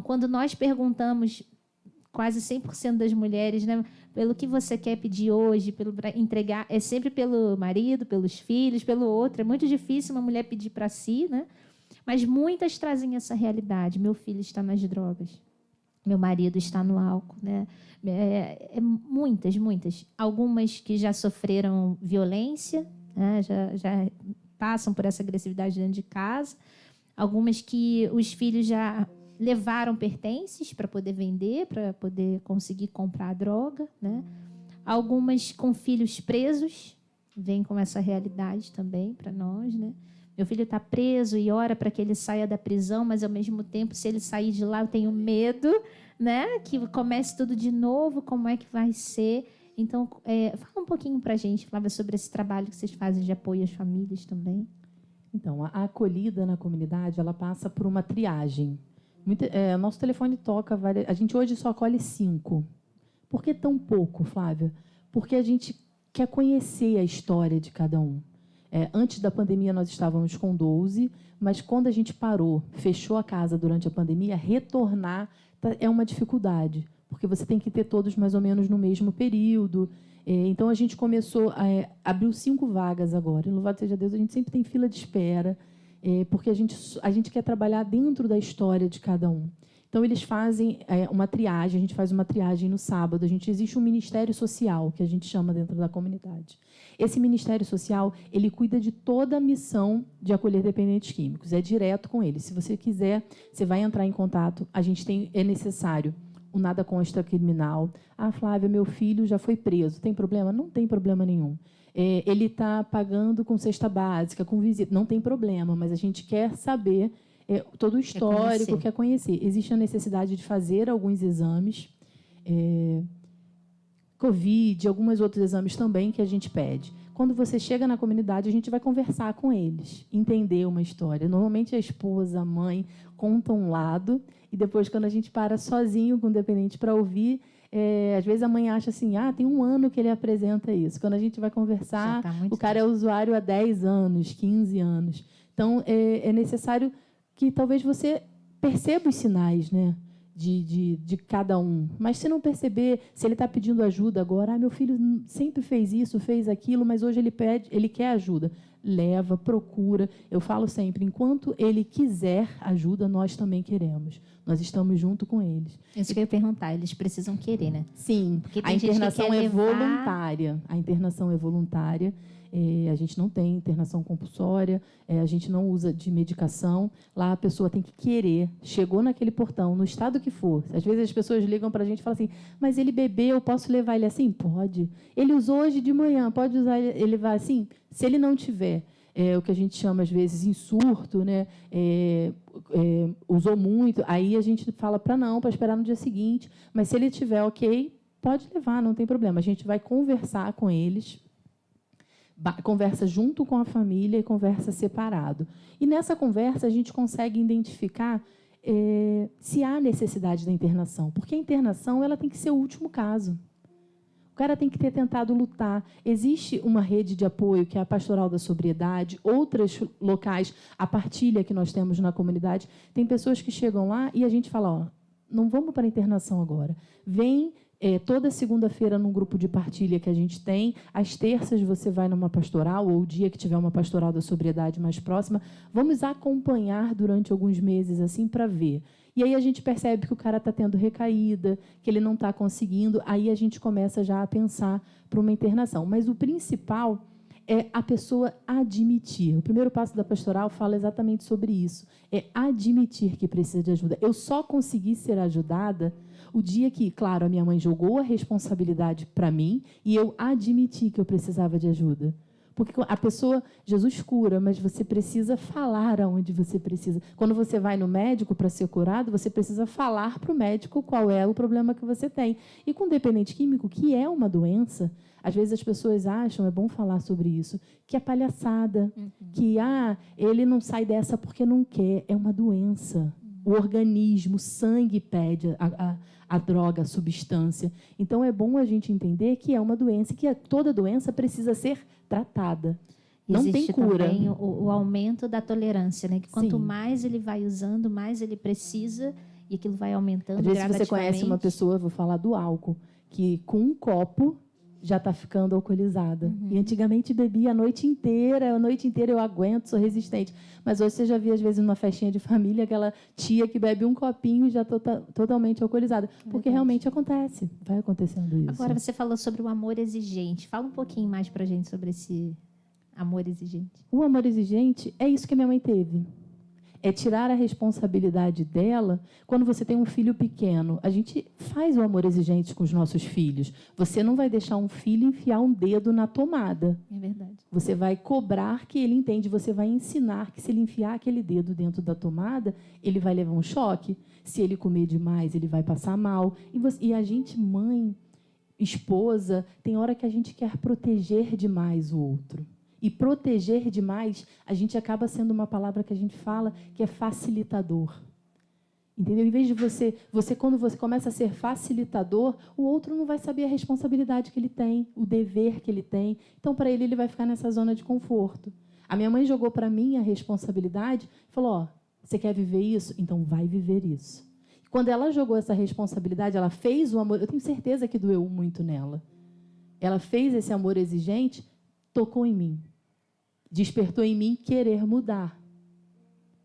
Quando nós perguntamos, quase 100% das mulheres, né, pelo que você quer pedir hoje, para entregar, é sempre pelo marido, pelos filhos, pelo outro. É muito difícil uma mulher pedir para si, né? Mas muitas trazem essa realidade. Meu filho está nas drogas. Meu marido está no álcool, né? Muitas. Algumas que já sofreram violência, né? já passam por essa agressividade dentro de casa. Algumas que os filhos já levaram pertences para poder vender, para poder conseguir comprar a droga, né? Algumas com filhos presos, vêm com essa realidade também para nós, né? Meu filho está preso e ora para que ele saia da prisão, mas, ao mesmo tempo, se ele sair de lá, eu tenho medo, né? Que comece tudo de novo, como é que vai ser. Então, fala um pouquinho para a gente, Flávia, sobre esse trabalho que vocês fazem de apoio às famílias também. Então, a acolhida na comunidade, ela passa por uma triagem. Nosso telefone toca, a gente hoje só acolhe 5. Por que tão pouco, Flávia? Porque a gente quer conhecer a história de cada um. Antes da pandemia, nós estávamos com 12, mas quando a gente parou, fechou a casa durante a pandemia, retornar é uma dificuldade, porque você tem que ter todos mais ou menos no mesmo período. Então, a gente começou, abriu 5 vagas agora. E, louvado seja Deus, a gente sempre tem fila de espera, porque a gente quer trabalhar dentro da história de cada um. Então, eles fazem uma triagem, a gente faz uma triagem no sábado. Existe um ministério social, que a gente chama dentro da comunidade. Esse ministério social, ele cuida de toda a missão de acolher dependentes químicos. É direto com eles. Se você quiser, você vai entrar em contato. É necessário o nada consta criminal. Ah, Flávia, meu filho já foi preso. Tem problema? Não tem problema nenhum. Ele está pagando com cesta básica, com visita. Não tem problema, mas a gente quer saber todo o histórico, quer conhecer. Existe a necessidade de fazer alguns exames, Covid, alguns outros exames também que a gente pede. Quando você chega na comunidade, a gente vai conversar com eles, entender uma história. Normalmente a esposa, a mãe contam um lado, e depois, quando a gente para sozinho com o dependente para ouvir, às vezes a mãe acha assim, tem 1 ano que ele apresenta isso. Quando a gente vai conversar, o cara é usuário há 10 anos, 15 anos. Então, é necessário que talvez você perceba os sinais, né, de cada um. Mas se não perceber, se ele está pedindo ajuda agora, meu filho sempre fez isso, fez aquilo, mas hoje ele quer ajuda. Leva, procura. Eu falo sempre, enquanto ele quiser ajuda, nós também queremos. Nós estamos junto com eles. Isso que eu ia perguntar, eles precisam querer, né? Sim, Porque a tem gente que internação quer é levar- voluntária. A internação é voluntária. A gente não tem internação compulsória, a gente não usa de medicação. Lá a pessoa tem que querer. Chegou naquele portão, no estado que for. Às vezes as pessoas ligam para a gente e falam assim, mas ele bebeu, posso levar ele assim? Pode. Ele usou hoje de manhã, pode usar ele vai assim? Se ele não tiver o que a gente chama, às vezes, em surto, né? Usou muito, aí a gente fala para esperar no dia seguinte. Mas se ele tiver ok, pode levar, não tem problema. A gente vai conversar com eles, conversa junto com a família e conversa separado. E nessa conversa a gente consegue identificar se há necessidade da internação, porque a internação ela tem que ser o último caso. O cara tem que ter tentado lutar. Existe uma rede de apoio, que é a Pastoral da Sobriedade, outros locais, a partilha que nós temos na comunidade. Tem pessoas que chegam lá e a gente fala, ó, não vamos para a internação agora. Vem toda segunda-feira num grupo de partilha que a gente tem. Às terças você vai numa pastoral, ou o dia que tiver uma pastoral da sobriedade mais próxima. Vamos acompanhar durante alguns meses assim para ver. E aí a gente percebe que o cara está tendo recaída, que ele não está conseguindo. Aí a gente começa já a pensar para uma internação. Mas o principal é a pessoa admitir. O primeiro passo da pastoral fala exatamente sobre isso. É admitir que precisa de ajuda. Eu só consegui ser ajudada o dia que, claro, a minha mãe jogou a responsabilidade para mim e eu admiti que eu precisava de ajuda. Porque a pessoa, Jesus cura, mas você precisa falar aonde você precisa. Quando você vai no médico para ser curado, você precisa falar para o médico qual é o problema que você tem. E com dependente químico, que é uma doença, às vezes as pessoas acham, é bom falar sobre isso, que é palhaçada, que ele não sai dessa porque não quer, é uma doença. O organismo, o sangue pede a droga, a substância. Então, é bom a gente entender que é uma doença e que toda doença precisa ser tratada. Não Existe tem cura. também o aumento da tolerância, né? Que quanto Sim. mais ele vai usando, mais ele precisa e aquilo vai aumentando Às vezes você gradativamente. conhece uma pessoa, vou falar do álcool, que com um copo já está ficando alcoolizada. E antigamente bebia a noite inteira eu aguento, sou resistente. Mas hoje você já vê, às vezes, numa festinha de família, aquela tia que bebe um copinho e já está totalmente alcoolizada. Porque realmente acontece, vai acontecendo isso. Agora, você falou sobre o amor exigente. Fala um pouquinho mais para a gente sobre esse amor exigente. O amor exigente é isso que a minha mãe teve. É tirar a responsabilidade dela. Quando você tem um filho pequeno, a gente faz o amor exigente com os nossos filhos. Você não vai deixar um filho enfiar um dedo na tomada. É verdade. Você vai cobrar que ele entende. Você vai ensinar que se ele enfiar aquele dedo dentro da tomada, ele vai levar um choque. Se ele comer demais, ele vai passar mal. E a gente, mãe, esposa, tem hora que a gente quer proteger demais o outro. E proteger demais, a gente acaba sendo uma palavra que a gente fala que é facilitador. Entendeu? Em vez de quando você começa a ser facilitador, o outro não vai saber a responsabilidade que ele tem, o dever que ele tem. Então, para ele vai ficar nessa zona de conforto. A minha mãe jogou para mim a responsabilidade e falou, ó, você quer viver isso? Então, vai viver isso. Quando ela jogou essa responsabilidade, ela fez o amor, eu tenho certeza que doeu muito nela. Ela fez esse amor exigente, tocou em mim. Despertou em mim querer mudar.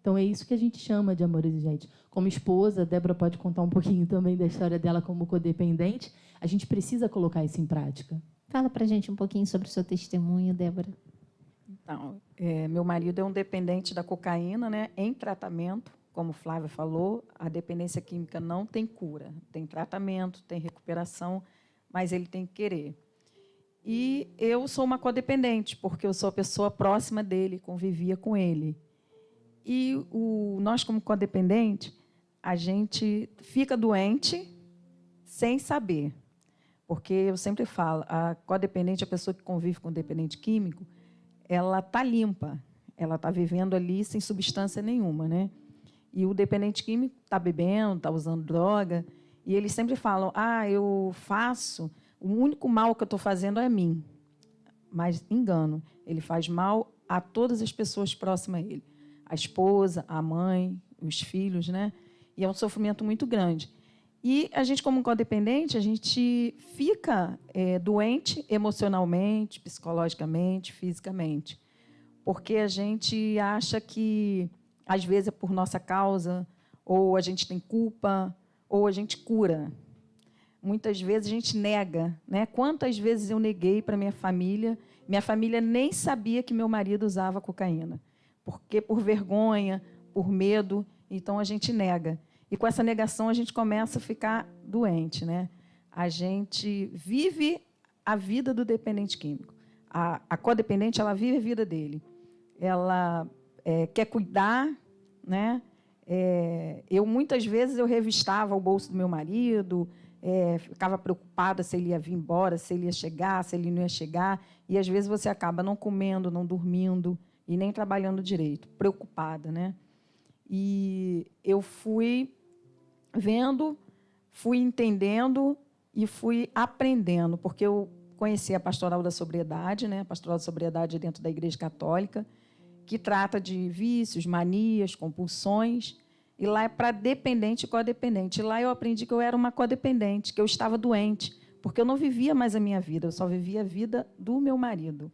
Então, é isso que a gente chama de amor exigente. Como esposa, a Débora pode contar um pouquinho também da história dela como codependente. A gente precisa colocar isso em prática. Fala para a gente um pouquinho sobre o seu testemunho, Débora. Então, meu marido é um dependente da cocaína, né, em tratamento. Como Flávia falou, a dependência química não tem cura. Tem tratamento, tem recuperação, mas ele tem que querer. E eu sou uma codependente, porque eu sou a pessoa próxima dele, convivia com ele. E nós, como codependente, a gente fica doente sem saber. Porque eu sempre falo, a codependente, a pessoa que convive com o dependente químico, ela está limpa, ela está vivendo ali sem substância nenhuma, né? E o dependente químico está bebendo, está usando droga, e eles sempre falam, eu faço... O único mal que eu estou fazendo é a mim. Mas engano, ele faz mal a todas as pessoas próximas a ele. a esposa, a mãe, os filhos, né? E é um sofrimento muito grande. E a gente, como codependente, a gente fica doente emocionalmente, psicologicamente, fisicamente, porque a gente acha que, às vezes, é por nossa causa, ou a gente tem culpa, ou a gente cura. Muitas vezes a gente nega, né? Quantas vezes eu neguei para minha família nem sabia que meu marido usava cocaína, porque por vergonha, por medo, então a gente nega. E com essa negação a gente começa a ficar doente, né? A gente vive a vida do dependente químico. A codependente, ela vive a vida dele. Ela quer cuidar, né? Muitas vezes eu revistava o bolso do meu marido, ficava preocupada se ele ia vir embora, se ele ia chegar, se ele não ia chegar. E, às vezes, você acaba não comendo, não dormindo e nem trabalhando direito, preocupada, né? E eu fui vendo, fui entendendo e fui aprendendo, porque eu conheci a Pastoral da Sobriedade, né? A Pastoral da Sobriedade dentro da Igreja Católica, que trata de vícios, manias, compulsões, e lá é para dependente e codependente. E lá eu aprendi que eu era uma codependente, que eu estava doente, porque eu não vivia mais a minha vida, eu só vivia a vida do meu marido.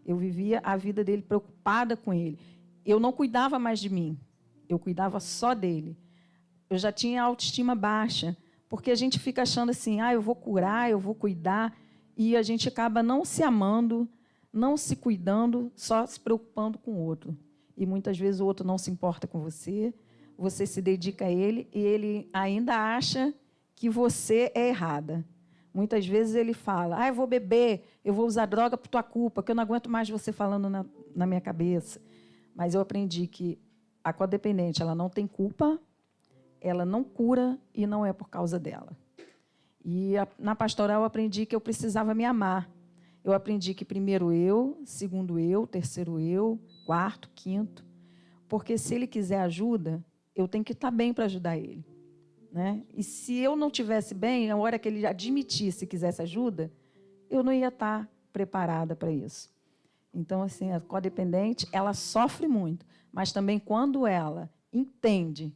Eu vivia a vida dele preocupada com ele. Eu não cuidava mais de mim, eu cuidava só dele. Eu já tinha autoestima baixa, porque a gente fica achando assim, eu vou curar, eu vou cuidar, e a gente acaba não se amando, não se cuidando, só se preocupando com o outro. E muitas vezes o outro não se importa com você, você se dedica a ele e ele ainda acha que você é errada. Muitas vezes ele fala, eu vou beber, eu vou usar droga por tua culpa, que eu não aguento mais você falando na minha cabeça. Mas eu aprendi que a codependente, ela não tem culpa, ela não cura e não é por causa dela. E na pastoral eu aprendi que eu precisava me amar. Eu aprendi que primeiro eu, segundo eu, terceiro eu, quarto, quinto. Porque se ele quiser ajuda, eu tenho que estar bem para ajudar ele, né? E se eu não estivesse bem, a hora que ele admitisse e quisesse ajuda, eu não ia estar preparada para isso. Então, assim, a codependente, ela sofre muito, mas também quando ela entende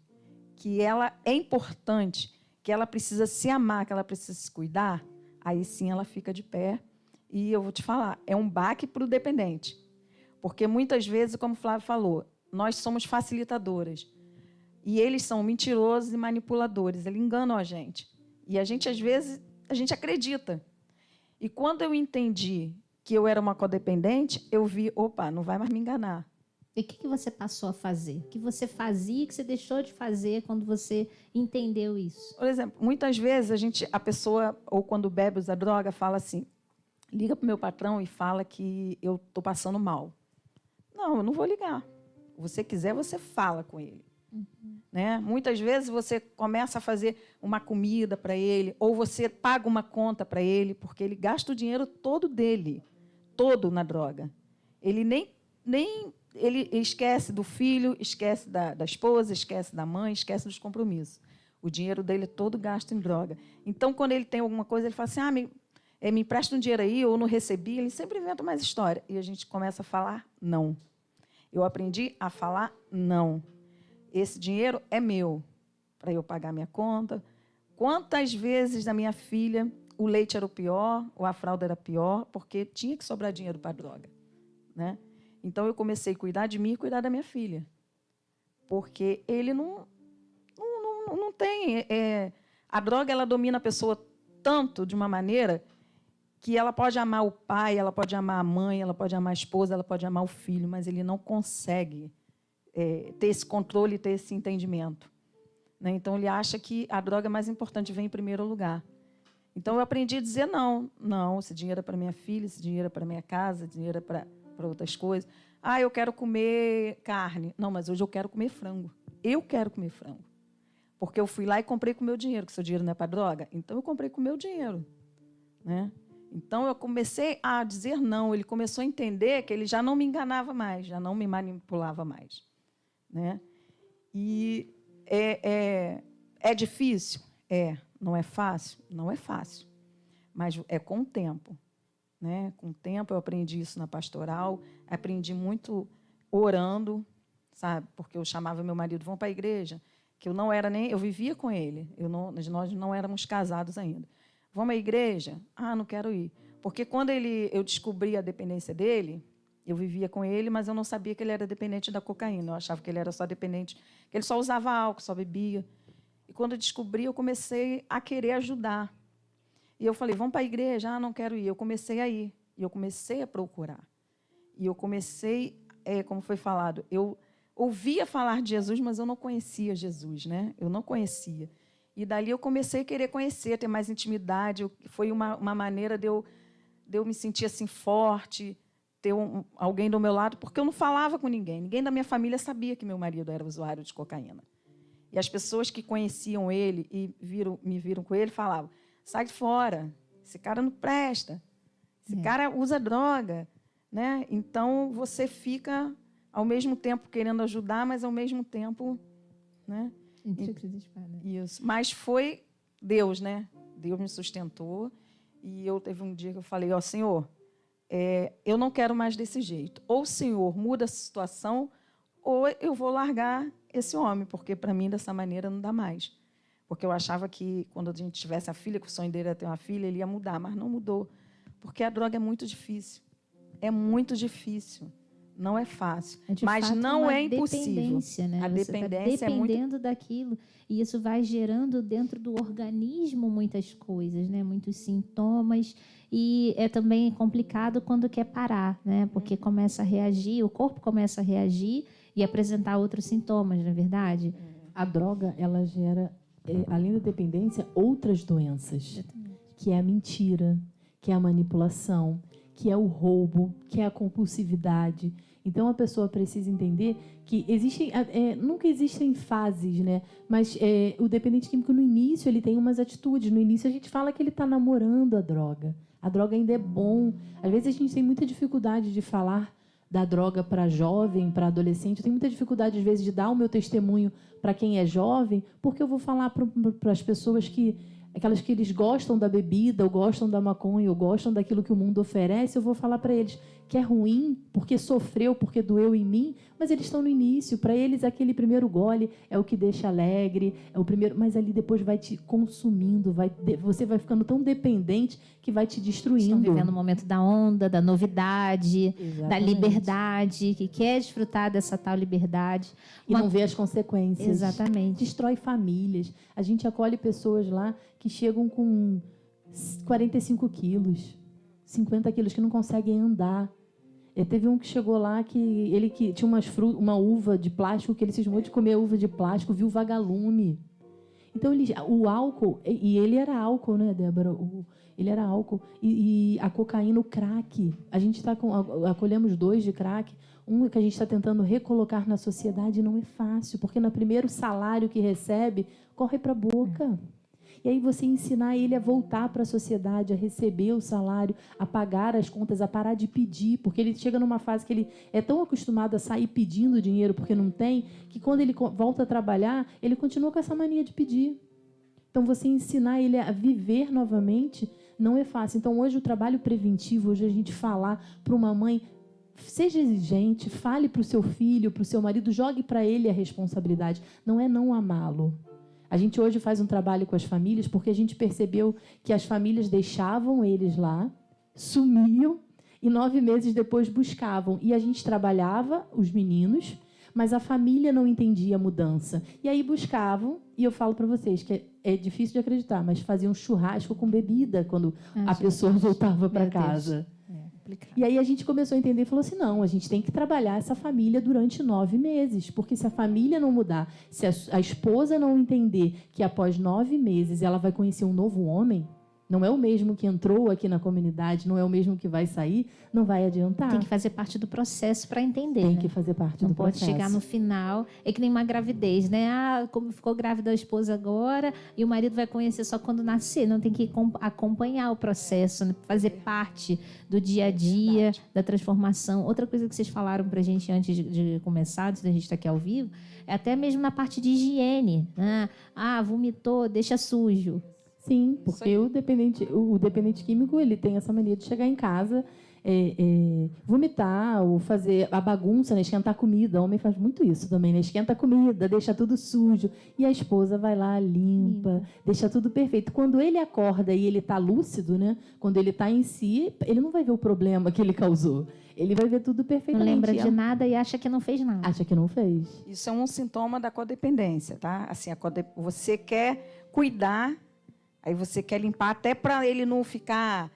que ela é importante, que ela precisa se amar, que ela precisa se cuidar, aí sim ela fica de pé. E eu vou te falar, é um baque para o dependente. Porque muitas vezes, como o Flávio falou, nós somos facilitadoras. E eles são mentirosos e manipuladores, eles enganam a gente. E a gente, às vezes, a gente acredita. E quando eu entendi que eu era uma codependente, eu vi, não vai mais me enganar. E o que você passou a fazer? O que você fazia e que você deixou de fazer quando você entendeu isso? Por exemplo, muitas vezes a pessoa, ou quando bebe, usa droga, fala assim, liga para o meu patrão e fala que eu estou passando mal. Não, eu não vou ligar. Se você quiser, você fala com ele. Uhum. Né? Muitas vezes você começa a fazer uma comida para ele, ou você paga uma conta para ele, porque ele gasta o dinheiro todo dele, todo na droga. Ele ele esquece do filho, esquece da esposa, esquece da mãe, esquece dos compromissos. O dinheiro dele é todo gasto em droga. Então, quando ele tem alguma coisa, ele fala assim, me empresta um dinheiro aí, ou não recebi, ele sempre inventa mais história. E a gente começa a falar não. Eu aprendi a falar não. Esse dinheiro é meu, para eu pagar minha conta. Quantas vezes na minha filha o leite era o pior, ou a fralda era pior, porque tinha que sobrar dinheiro para a droga, né? Então, eu comecei a cuidar de mim e cuidar da minha filha. Porque ele não tem... a droga, ela domina a pessoa tanto, de uma maneira, que ela pode amar o pai, ela pode amar a mãe, ela pode amar a esposa, ela pode amar o filho, mas ele não consegue ter esse controle, ter esse entendimento. Né? Então, ele acha que a droga mais importante vem em primeiro lugar. Então, eu aprendi a dizer não. Não, esse dinheiro é para minha filha, esse dinheiro é para minha casa, esse dinheiro é para outras coisas. Eu quero comer carne. Não, mas hoje eu quero comer frango. Eu quero comer frango. Porque eu fui lá e comprei com o meu dinheiro, que seu dinheiro não é para droga. Então, eu comprei com o meu dinheiro. Né? Então, eu comecei a dizer não. Ele começou a entender que ele já não me enganava mais, já não me manipulava mais. Né? E é difícil? Não é fácil? Não é fácil. Mas é com o tempo. Né? Com o tempo, eu aprendi isso na pastoral, aprendi muito orando, sabe? Porque eu chamava meu marido, vamos para a igreja, que eu não era nem, eu vivia com ele, nós não éramos casados ainda. Vamos à igreja? Ah, não quero ir. Porque quando eu descobri a dependência dele, eu vivia com ele, mas eu não sabia que ele era dependente da cocaína. Eu achava que ele era só dependente, que ele só usava álcool, só bebia. E quando eu descobri, eu comecei a querer ajudar. E eu falei, vamos para a igreja? Ah, não quero ir. Eu comecei a ir. E eu comecei a procurar. E eu comecei, como foi falado, eu ouvia falar de Jesus, mas eu não conhecia Jesus, né? Eu não conhecia. E dali eu comecei a querer conhecer, ter mais intimidade. Foi uma maneira de eu me sentir assim forte, ter alguém do meu lado, porque eu não falava com ninguém. Ninguém da minha família sabia que meu marido era usuário de cocaína. E as pessoas que conheciam ele e me viram com ele falavam, sai de fora, esse cara não presta, esse cara usa droga. Né? Então, você fica, ao mesmo tempo, querendo ajudar, mas, ao mesmo tempo... Né? Isso. Mas foi Deus, né? Deus me sustentou. E teve um dia que eu falei, Senhor, eu não quero mais desse jeito. Ou o Senhor muda a situação, ou eu vou largar esse homem, porque, para mim, dessa maneira, não dá mais. Porque eu achava que, quando a gente tivesse a filha, que o sonho dele era ter uma filha, ele ia mudar, mas não mudou. Porque a droga é muito difícil. É muito difícil. Não é fácil. Mas não é impossível. Né? A dependência é muito... dependendo daquilo. E isso vai gerando dentro do organismo muitas coisas, né? Muitos sintomas. E é também complicado quando quer parar, né? Porque começa a reagir, o corpo começa a reagir e apresentar outros sintomas, não é verdade? A droga, ela gera, além da dependência, outras doenças. Que é a mentira, que é a manipulação, que é o roubo, que é a compulsividade. Então, a pessoa precisa entender que nunca existem fases, né? Mas o dependente químico, no início, ele tem umas atitudes. No início, a gente fala que ele está namorando a droga. A droga ainda é bom. Às vezes, a gente tem muita dificuldade de falar da droga para jovem, para adolescente. Eu tenho muita dificuldade, às vezes, de dar o meu testemunho para quem é jovem, porque eu vou falar para as pessoas aquelas que eles gostam da bebida, ou gostam da maconha, ou gostam daquilo que o mundo oferece, eu vou falar para eles que é ruim, porque sofreu, porque doeu em mim, mas eles estão no início. Para eles, aquele primeiro gole é o que deixa alegre, é o primeiro, mas ali depois vai te consumindo, você vai ficando tão dependente que vai te destruindo. Estão vivendo o momento da onda, da novidade, Exatamente. Da liberdade, que quer desfrutar dessa tal liberdade. E não vê as consequências. Exatamente. Destrói famílias. A gente acolhe pessoas lá que chegam com 45 quilos, 50 quilos, que não conseguem andar. Teve um que chegou lá que tinha uma uva de plástico, que ele cismou de comer uva de plástico, viu vagalume. Então, o álcool, e ele era álcool, né, Débora? Ele era álcool. E a cocaína, o crack. A gente acolhemos 2 de crack. Um que a gente está tentando recolocar na sociedade, não é fácil, porque no primeiro salário que recebe, corre para a boca. E aí você ensinar ele a voltar para a sociedade, a receber o salário, a pagar as contas, a parar de pedir, porque ele chega numa fase que ele é tão acostumado a sair pedindo dinheiro porque não tem, que quando ele volta a trabalhar, ele continua com essa mania de pedir. Então, você ensinar ele a viver novamente não é fácil. Então, hoje o trabalho preventivo, hoje a gente falar para uma mãe, seja exigente, fale para o seu filho, para o seu marido, jogue para ele a responsabilidade. Não é não amá-lo. A gente hoje faz um trabalho com as famílias porque a gente percebeu que as famílias deixavam eles lá, sumiam e 9 meses depois buscavam. E a gente trabalhava os meninos, mas a família não entendia a mudança. E aí buscavam, e eu falo para vocês que é difícil de acreditar, mas faziam churrasco com bebida quando a pessoa voltava para casa. E aí a gente começou a entender e falou assim, não, a gente tem que trabalhar essa família durante 9 meses, porque se a família não mudar, se a esposa não entender que após 9 meses ela vai conhecer um novo homem, não é o mesmo que entrou aqui na comunidade, não é o mesmo que vai sair, não vai adiantar. Tem que fazer parte do processo para entender. Tem que fazer parte do processo. Não pode chegar no final, é que nem uma gravidez, né? Ah, como ficou grávida a esposa agora e o marido vai conhecer só quando nascer. Não, tem que acompanhar o processo, né? Fazer parte do dia a dia, da transformação. Outra coisa que vocês falaram para a gente antes de começar, antes da gente estar aqui ao vivo, é até mesmo na parte de higiene, né? Ah, vomitou, deixa sujo. Sim, porque o dependente químico ele tem essa mania de chegar em casa, vomitar ou fazer a bagunça, né? Esquentar comida. O homem faz muito isso também, né? Esquenta a comida, deixa tudo sujo. E a esposa vai lá, limpa, deixa tudo perfeito. Quando ele acorda e ele está lúcido, né? Quando ele está em si, ele não vai ver o problema que ele causou. Ele vai ver tudo Não perfeitamente. lembra de nada e acha que não fez nada. Acha que não fez. Isso é um sintoma da codependência, tá? Assim, você quer cuidar, aí você quer limpar até para ele não ficar,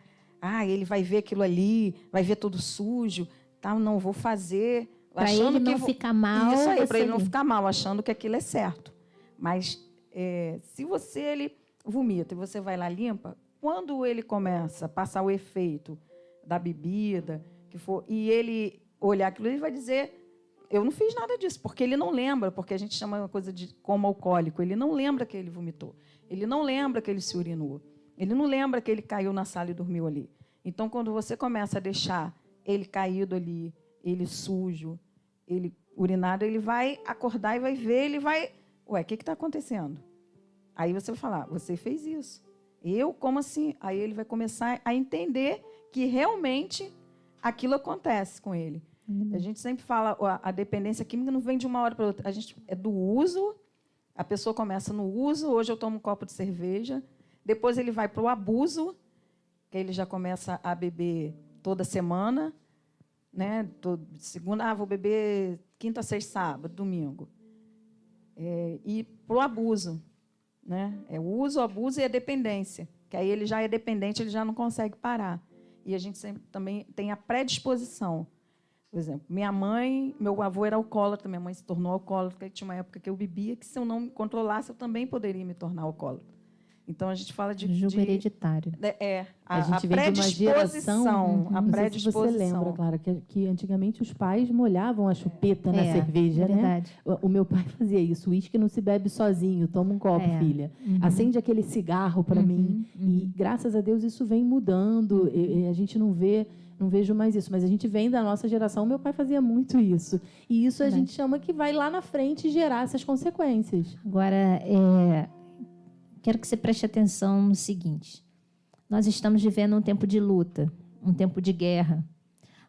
ele vai ver aquilo ali, vai ver tudo sujo, tá? Não vou fazer, para ele não ficar mal. Isso aí, para ele não ficar mal, achando que aquilo é certo. Mas se ele vomita e você vai lá limpa, quando ele começa a passar o efeito da bebida, que for, e ele olhar aquilo, ele vai dizer: eu não fiz nada disso, porque ele não lembra, porque a gente chama uma coisa de coma alcoólico, ele não lembra que ele vomitou, ele não lembra que ele se urinou, ele não lembra que ele caiu na sala e dormiu ali. Então, quando você começa a deixar ele caído ali, ele sujo, ele urinado, ele vai acordar e vai ver, ele vai... Ué, o que está acontecendo? Aí você vai falar: você fez isso. Eu? Como assim? Aí ele vai começar a entender que realmente aquilo acontece com ele. A gente sempre fala, a dependência química não vem de uma hora para outra. A gente é do uso, a pessoa começa no uso, hoje eu tomo um copo de cerveja, depois ele vai para o abuso, que ele já começa a beber toda semana, né? Segunda, vou beber quinta, sexta, sábado, domingo. E para o abuso, né? É o uso, o abuso e a dependência, que aí ele já é dependente, ele já não consegue parar. E a gente sempre também tem a predisposição. Por exemplo, meu avô era alcoólatra, minha mãe se tornou alcoólatra, tinha uma época que eu bebia, que se eu não me controlasse, eu também poderia me tornar alcoólatra. Então, a gente fala de... Julgo hereditário. A gente vem de uma geração... Não sei se você lembra, Clara, que antigamente os pais molhavam a chupeta na cerveja, né? O meu pai fazia isso. O uísque não se bebe sozinho. Toma um copo, filha. Acende aquele cigarro para mim. E, graças a Deus, isso vem mudando. E a gente não vejo mais isso. Mas a gente vem da nossa geração. Meu pai fazia muito isso. E isso a gente chama que vai lá na frente gerar essas consequências. Agora, quero que você preste atenção no seguinte. Nós estamos vivendo um tempo de luta, um tempo de guerra,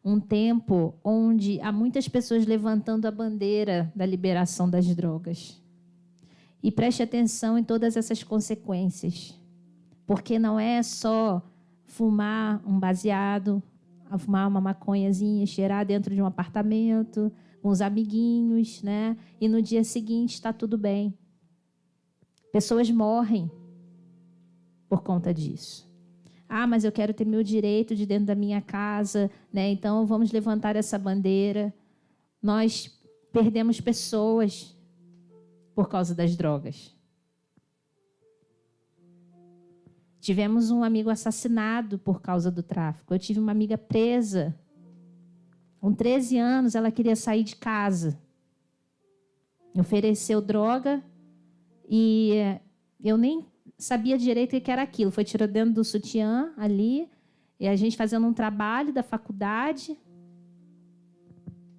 um tempo onde há muitas pessoas levantando a bandeira da liberação das drogas. E preste atenção em todas essas consequências, porque não é só fumar um baseado, fumar uma maconhazinha, cheirar dentro de um apartamento, com os amiguinhos, né? E no dia seguinte está tudo bem. Pessoas morrem por conta disso. Mas eu quero ter meu direito de dentro da minha casa, né? Então vamos levantar essa bandeira. Nós perdemos pessoas por causa das drogas. Tivemos um amigo assassinado por causa do tráfico. Eu tive uma amiga presa. Com 13 anos, ela queria sair de casa. Ofereceu droga. E eu nem sabia direito o que era aquilo. Foi tirado dentro do sutiã ali, e a gente fazendo um trabalho da faculdade.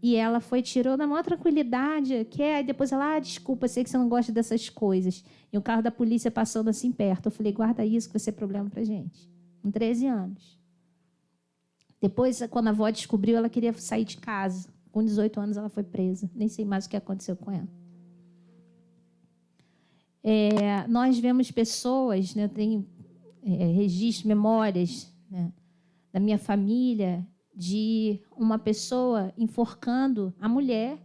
E ela tirou na maior tranquilidade. Aí depois ela, desculpa, sei que você não gosta dessas coisas. E o carro da polícia passando assim perto. Eu falei: guarda isso, que vai ser problema pra gente. Com 13 anos. Depois, quando a avó descobriu, ela queria sair de casa. Com 18 anos ela foi presa. Nem sei mais o que aconteceu com ela. Nós vemos pessoas, né, eu tenho registros, memórias, né, da minha família, de uma pessoa enforcando a mulher.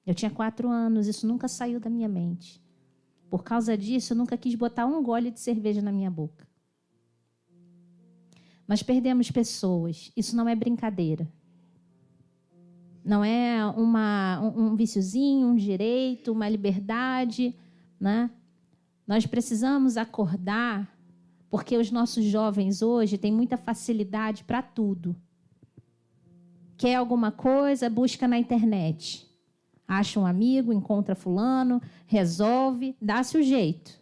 Eu tinha 4 anos, isso nunca saiu da minha mente. Por causa disso, eu nunca quis botar um gole de cerveja na minha boca. Nós perdemos pessoas, isso não é brincadeira. Não é um viciozinho, um direito, uma liberdade, né? Nós precisamos acordar, porque os nossos jovens hoje têm muita facilidade para tudo. Quer alguma coisa, busca na internet. Acha um amigo, encontra fulano, resolve, dá-se o jeito.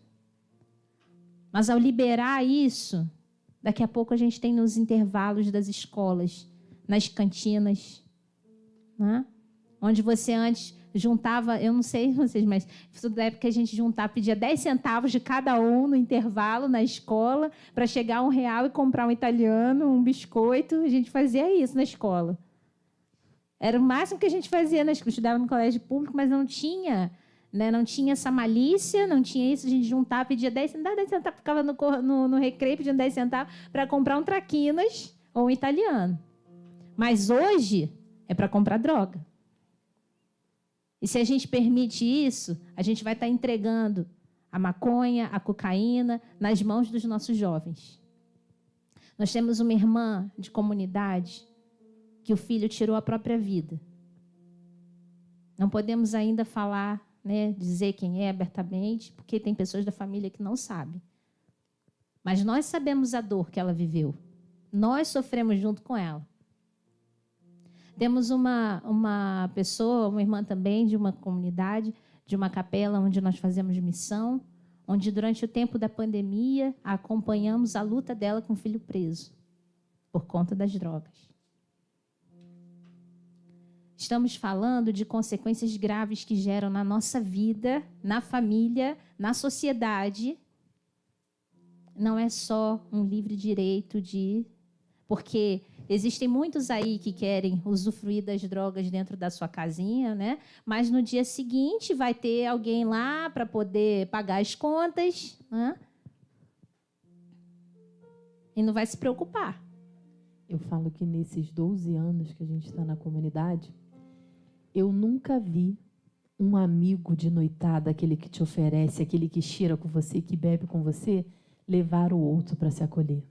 Mas ao liberar isso, daqui a pouco a gente tem nos intervalos das escolas, nas cantinas, né? Onde você antes juntava, eu não sei vocês, mas da época a gente juntava, pedia 10 centavos de cada um no intervalo na escola para chegar a R$1 e comprar um italiano, um biscoito. A gente fazia isso na escola. Era o máximo que a gente fazia na escola. Eu estudava no colégio público, mas não tinha, né, não tinha essa malícia, não tinha isso. A gente juntava, pedia 10 centavos, ficava no recreio pedindo 10 centavos para comprar um traquinas ou um italiano. Mas hoje é para comprar droga. E se a gente permite isso, a gente vai estar entregando a maconha, a cocaína nas mãos dos nossos jovens. Nós temos uma irmã de comunidade que o filho tirou a própria vida. Não podemos ainda falar, né, dizer quem é abertamente, porque tem pessoas da família que não sabem. Mas nós sabemos a dor que ela viveu. Nós sofremos junto com ela. Temos uma pessoa, uma irmã também de uma comunidade, de uma capela onde nós fazemos missão, onde durante o tempo da pandemia acompanhamos a luta dela com o filho preso, por conta das drogas. Estamos falando de consequências graves que geram na nossa vida, na família, na sociedade. Não é só um livre direito de... Porque existem muitos aí que querem usufruir das drogas dentro da sua casinha, né? Mas no dia seguinte vai ter alguém lá para poder pagar as contas, né? E não vai se preocupar. Eu falo que nesses 12 anos que a gente está na comunidade, eu nunca vi um amigo de noitada, aquele que te oferece, aquele que cheira com você, que bebe com você, levar o outro para se acolher.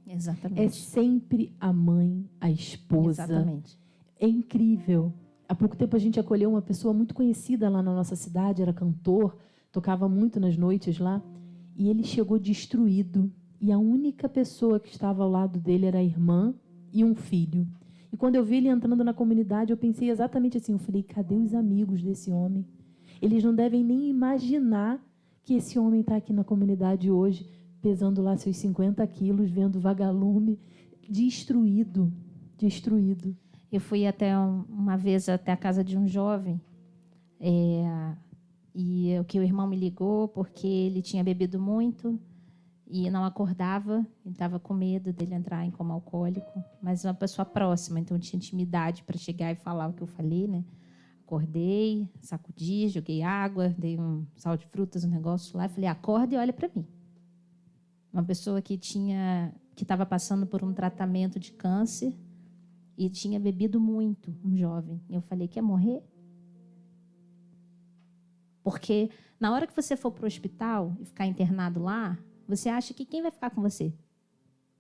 Exatamente. É sempre a mãe, a esposa. Exatamente. É incrível. Há pouco tempo a gente acolheu uma pessoa muito conhecida lá na nossa cidade, era cantor, tocava muito nas noites lá, e ele chegou destruído. E a única pessoa que estava ao lado dele era a irmã e um filho. E quando eu vi ele entrando na comunidade, eu pensei exatamente assim, eu falei, cadê os amigos desse homem? Eles não devem nem imaginar que esse homem está aqui na comunidade hoje, pesando lá seus 50 quilos, vendo vagalume, destruído, destruído. Eu fui uma vez até a casa de um jovem, e o irmão me ligou porque ele tinha bebido muito e não acordava, ele estava com medo dele entrar em coma alcoólico, mas uma pessoa próxima, então tinha intimidade para chegar e falar o que eu falei, né? Acordei, sacudi, joguei água, dei um sal de frutas, um negócio lá, e falei, acorda e olha para mim. Uma pessoa que estava passando por um tratamento de câncer e tinha bebido muito, um jovem. Eu falei, quer morrer? Porque na hora que você for para o hospital e ficar internado lá, você acha que quem vai ficar com você?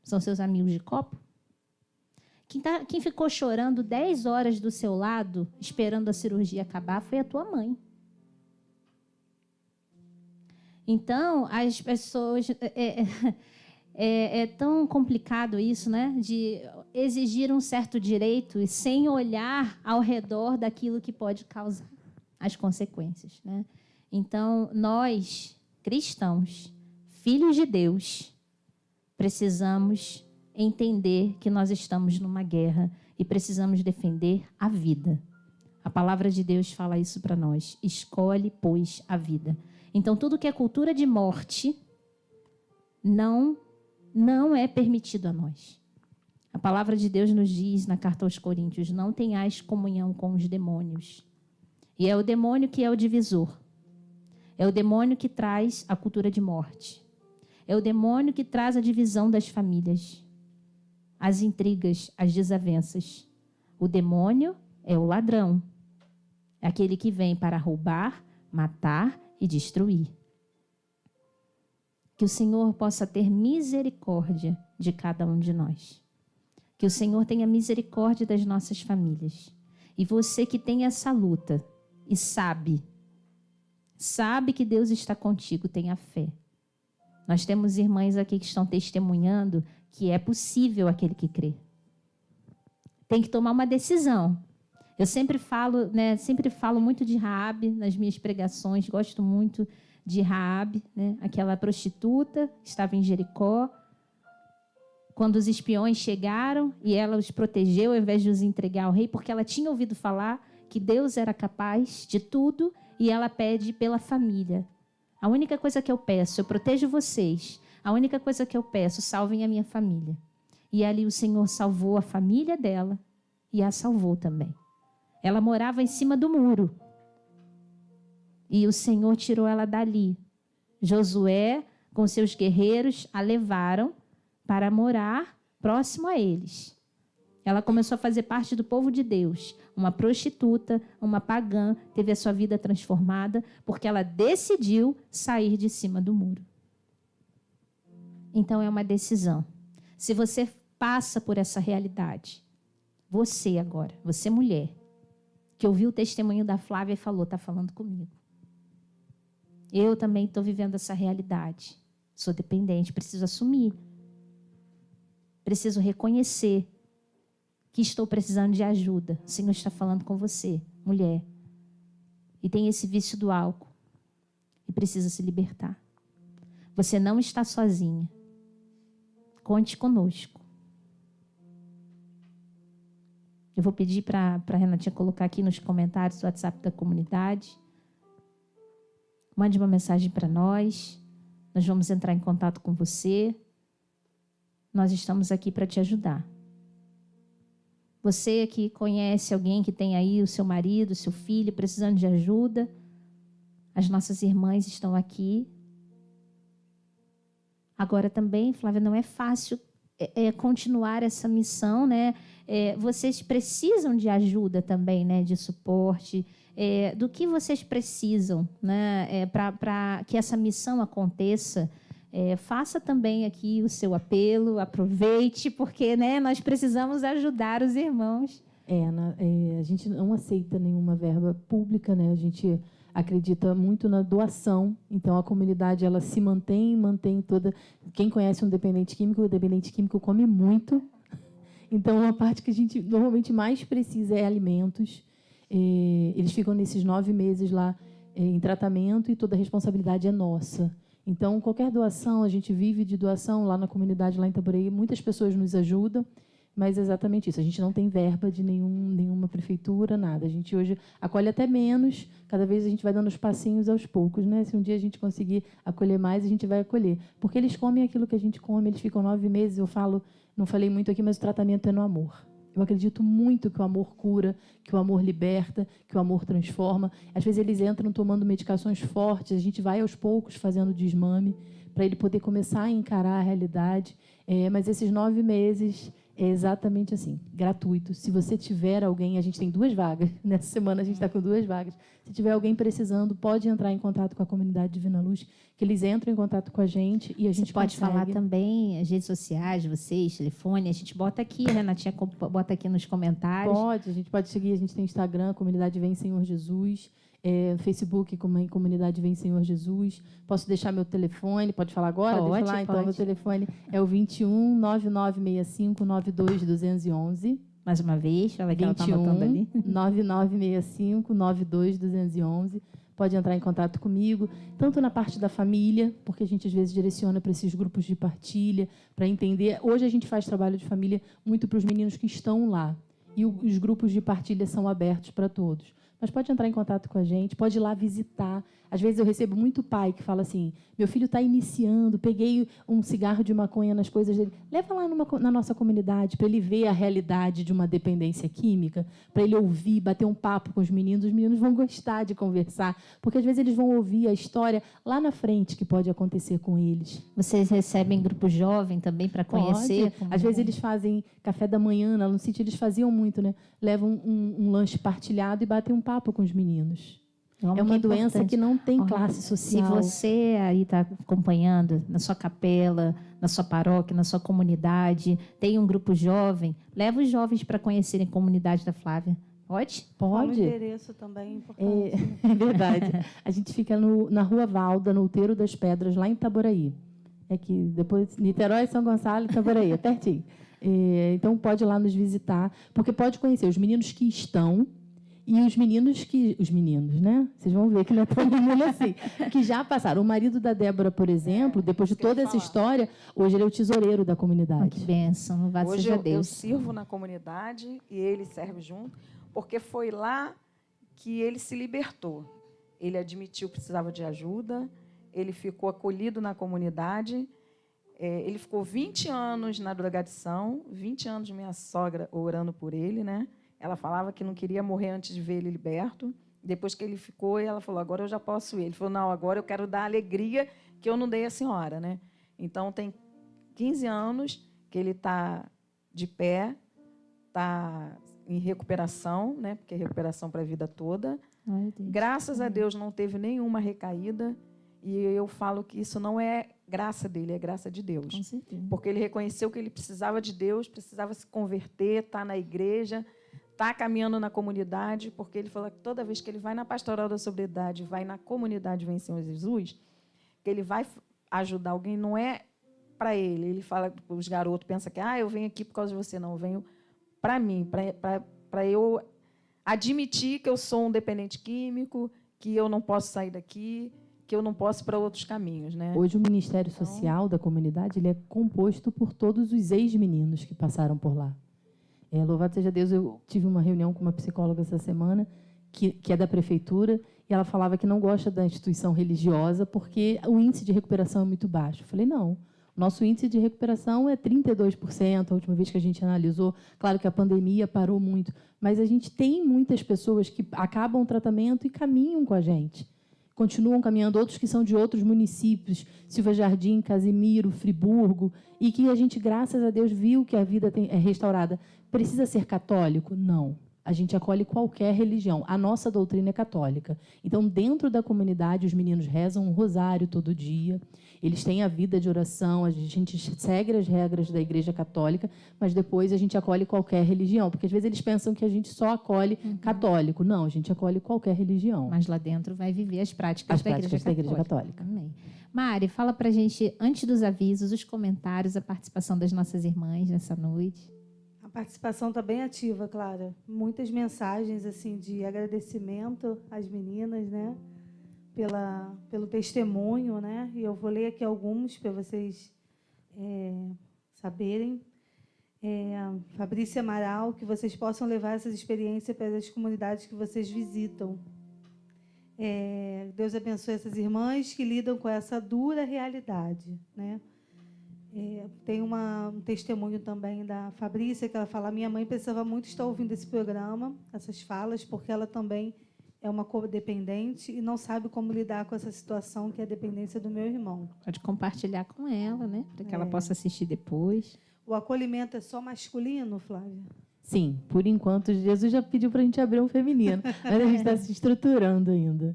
São seus amigos de copo? Quem ficou chorando 10 horas do seu lado, esperando a cirurgia acabar, foi a tua mãe. Então, as pessoas... É tão complicado isso, né? De exigir um certo direito e sem olhar ao redor daquilo que pode causar as consequências, né? Então, nós, cristãos, filhos de Deus, precisamos entender que nós estamos numa guerra e precisamos defender a vida. A palavra de Deus fala isso para nós. Escolhe, pois, a vida. Então, tudo que é cultura de morte não é permitido a nós. A palavra de Deus nos diz na carta aos Coríntios, não tenhais comunhão com os demônios. E é o demônio que é o divisor. É o demônio que traz a cultura de morte. É o demônio que traz a divisão das famílias, as intrigas, as desavenças. O demônio é o ladrão. É aquele que vem para roubar, matar e destruir. Que o Senhor possa ter misericórdia de cada um de nós. Que o Senhor tenha misericórdia das nossas famílias. E você que tem essa luta e sabe que Deus está contigo, tenha fé. Nós temos irmãs aqui que estão testemunhando que é possível aquele que crê. Tem que tomar uma decisão. Eu sempre falo muito de Raabe nas minhas pregações, gosto muito de Raabe, né? Aquela prostituta que estava em Jericó. Quando os espiões chegaram e ela os protegeu ao invés de os entregar ao rei, porque ela tinha ouvido falar que Deus era capaz de tudo e ela pede pela família. A única coisa que eu peço, eu protejo vocês. A única coisa que eu peço, salvem a minha família. E ali o Senhor salvou a família dela e a salvou também. Ela morava em cima do muro. E o Senhor tirou ela dali. Josué, com seus guerreiros, a levaram para morar próximo a eles. Ela começou a fazer parte do povo de Deus. Uma prostituta, uma pagã, teve a sua vida transformada porque ela decidiu sair de cima do muro. Então é uma decisão. Se você passa por essa realidade, você agora, você mulher, que ouviu o testemunho da Flávia e falou, está falando comigo. Eu também estou vivendo essa realidade. Sou dependente, preciso assumir. Preciso reconhecer que estou precisando de ajuda. O Senhor está falando com você, mulher. E tem esse vício do álcool. E precisa se libertar. Você não está sozinha. Conte conosco. Eu vou pedir para a Renatinha colocar aqui nos comentários o WhatsApp da comunidade. Mande uma mensagem para nós. Nós vamos entrar em contato com você. Nós estamos aqui para te ajudar. Você que conhece alguém que tem aí o seu marido, o seu filho, precisando de ajuda, as nossas irmãs estão aqui. Agora também, Flávia, não é fácil continuar essa missão, né? Vocês precisam de ajuda também, né? De suporte. Do que vocês precisam, né? Para que essa missão aconteça. Faça também aqui o seu apelo, aproveite, porque, né, nós precisamos ajudar os irmãos. A gente não aceita nenhuma verba pública, né? A gente acredita muito na doação, então a comunidade ela se mantém toda. Quem conhece um dependente químico, o dependente químico come muito, então a parte que a gente normalmente mais precisa é alimentos. Eles ficam nesses 9 meses lá em tratamento e toda a responsabilidade é nossa. Então, qualquer doação, a gente vive de doação lá na comunidade, lá em Itaboraí, muitas pessoas nos ajudam, mas é exatamente isso, a gente não tem verba de nenhuma prefeitura, nada. A gente hoje acolhe até menos, cada vez a gente vai dando os passinhos aos poucos, né? Se um dia a gente conseguir acolher mais, a gente vai acolher. Porque eles comem aquilo que a gente come, eles ficam 9 meses, não falei muito aqui, mas o tratamento é no amor. Eu acredito muito que o amor cura, que o amor liberta, que o amor transforma. Às vezes eles entram tomando medicações fortes, a gente vai aos poucos fazendo desmame para ele poder começar a encarar a realidade. Mas esses 9 meses é exatamente assim, gratuito. Se você tiver alguém, a gente tem 2 vagas, nessa semana a gente está com 2 vagas. Se tiver alguém precisando, pode entrar em contato com a comunidade Divina Luz, que eles entram em contato com a gente e a gente pode consegue. falar também as redes sociais, vocês, telefone, a gente bota aqui, a Renatinha bota aqui nos comentários. Pode, a gente pode seguir, a gente tem Instagram, Comunidade Vem Senhor Jesus, Facebook, Comunidade Vem Senhor Jesus. Posso deixar meu telefone, pode falar agora? Pode, deixa eu falar, então, meu telefone é o 21 9965 92211. Mais uma vez, fala que ela está anotando ali. 9965 92211. Pode entrar em contato comigo, tanto na parte da família, porque a gente às vezes direciona para esses grupos de partilha, para entender. Hoje a gente faz trabalho de família muito para os meninos que estão lá. E os grupos de partilha são abertos para todos. Mas pode entrar em contato com a gente, pode ir lá visitar. Às vezes eu recebo muito pai que fala assim, meu filho está iniciando, peguei um cigarro de maconha nas coisas dele. Leva lá na nossa comunidade para ele ver a realidade de uma dependência química, para ele ouvir, bater um papo com os meninos vão gostar de conversar, porque às vezes eles vão ouvir a história lá na frente que pode acontecer com eles. Vocês recebem grupo jovem também para conhecer? Às vezes eles fazem café da manhã, lá no sítio eles faziam muito, né? Levam um lanche partilhado e batem um papo com os meninos. É uma doença que não tem classe social. Se você aí está acompanhando na sua capela, na sua paróquia, na sua comunidade, tem um grupo jovem, leva os jovens para conhecerem a comunidade da Flávia. Pode? Pode. O endereço também é importante. É verdade. A gente fica na Rua Valda, no Outeiro das Pedras, lá em Itaboraí. Que depois, Niterói, São Gonçalo e Itaboraí, é pertinho. Então, pode ir lá nos visitar, porque pode conhecer os meninos que estão e os meninos, né? Vocês vão ver que não é tão menino assim, que já passaram. O marido da Débora, por exemplo, depois de toda essa história, hoje ele é o tesoureiro da comunidade. Que bênção, louvado seja Deus. Eu sirvo na comunidade e ele serve junto, porque foi lá que ele se libertou. Ele admitiu que precisava de ajuda, ele ficou acolhido na comunidade, ele ficou 20 anos na drogadição, 20 anos minha sogra orando por ele, né? Ela falava que não queria morrer antes de ver ele liberto. Depois que ele ficou, ela falou, agora eu já posso ir. Ele falou, não, agora eu quero dar a alegria que eu não dei à senhora, né? Então, tem 15 anos que ele está de pé, está em recuperação, né? Porque é recuperação para a vida toda. Ai, Deus. Graças a Deus não teve nenhuma recaída. E eu falo que isso não é graça dele, é graça de Deus. Com certeza. Porque ele reconheceu que ele precisava de Deus, precisava se converter, estar na igreja, estar caminhando na comunidade, porque ele falou que toda vez que ele vai na pastoral da sobriedade, vai na comunidade Vem Senhor Jesus, que ele vai ajudar alguém, não é para ele. Ele fala para os garotos, pensa que eu venho aqui por causa de você. Não, eu venho para mim, para eu admitir que eu sou um dependente químico, que eu não posso sair daqui, que eu não posso ir para outros caminhos, né? Hoje o Ministério Social da comunidade ele é composto por todos os ex-meninos que passaram por lá. Louvado seja Deus, eu tive uma reunião com uma psicóloga essa semana, que é da prefeitura, e ela falava que não gosta da instituição religiosa porque o índice de recuperação é muito baixo. Eu falei, não, nosso índice de recuperação é 32%, a última vez que a gente analisou. Claro que a pandemia parou muito, mas a gente tem muitas pessoas que acabam o tratamento e caminham com a gente. Continuam caminhando, outros que são de outros municípios, Silva Jardim, Casimiro, Friburgo, e que a gente, graças a Deus, viu que a vida é restaurada. Precisa ser católico? Não. A gente acolhe qualquer religião. A nossa doutrina é católica. Então, dentro da comunidade, os meninos rezam um rosário todo dia, eles têm a vida de oração, a gente segue as regras da Igreja Católica, mas depois a gente acolhe qualquer religião, porque às vezes eles pensam que a gente só acolhe católico. Não, a gente acolhe qualquer religião. Mas lá dentro vai viver as práticas da Igreja Católica. Amém. Mari, fala para a gente, antes dos avisos, os comentários, a participação das nossas irmãs nessa noite. A participação está bem ativa, Clara. Muitas mensagens assim de agradecimento às meninas, né? Pelo testemunho, né? E eu vou ler aqui alguns para vocês saberem. Fabrícia Amaral, que vocês possam levar essas experiências para as comunidades que vocês visitam. Deus abençoe essas irmãs que lidam com essa dura realidade, né? Tem um testemunho também da Fabrícia, que ela fala, minha mãe precisava muito estar ouvindo esse programa, essas falas, porque ela também é uma codependente e não sabe como lidar com essa situação que é a dependência do meu irmão. Pode compartilhar com ela, né? Para que ela possa assistir depois. O acolhimento é só masculino, Flávia? Sim, por enquanto, Jesus já pediu para a gente abrir um feminino, mas a gente está se estruturando ainda.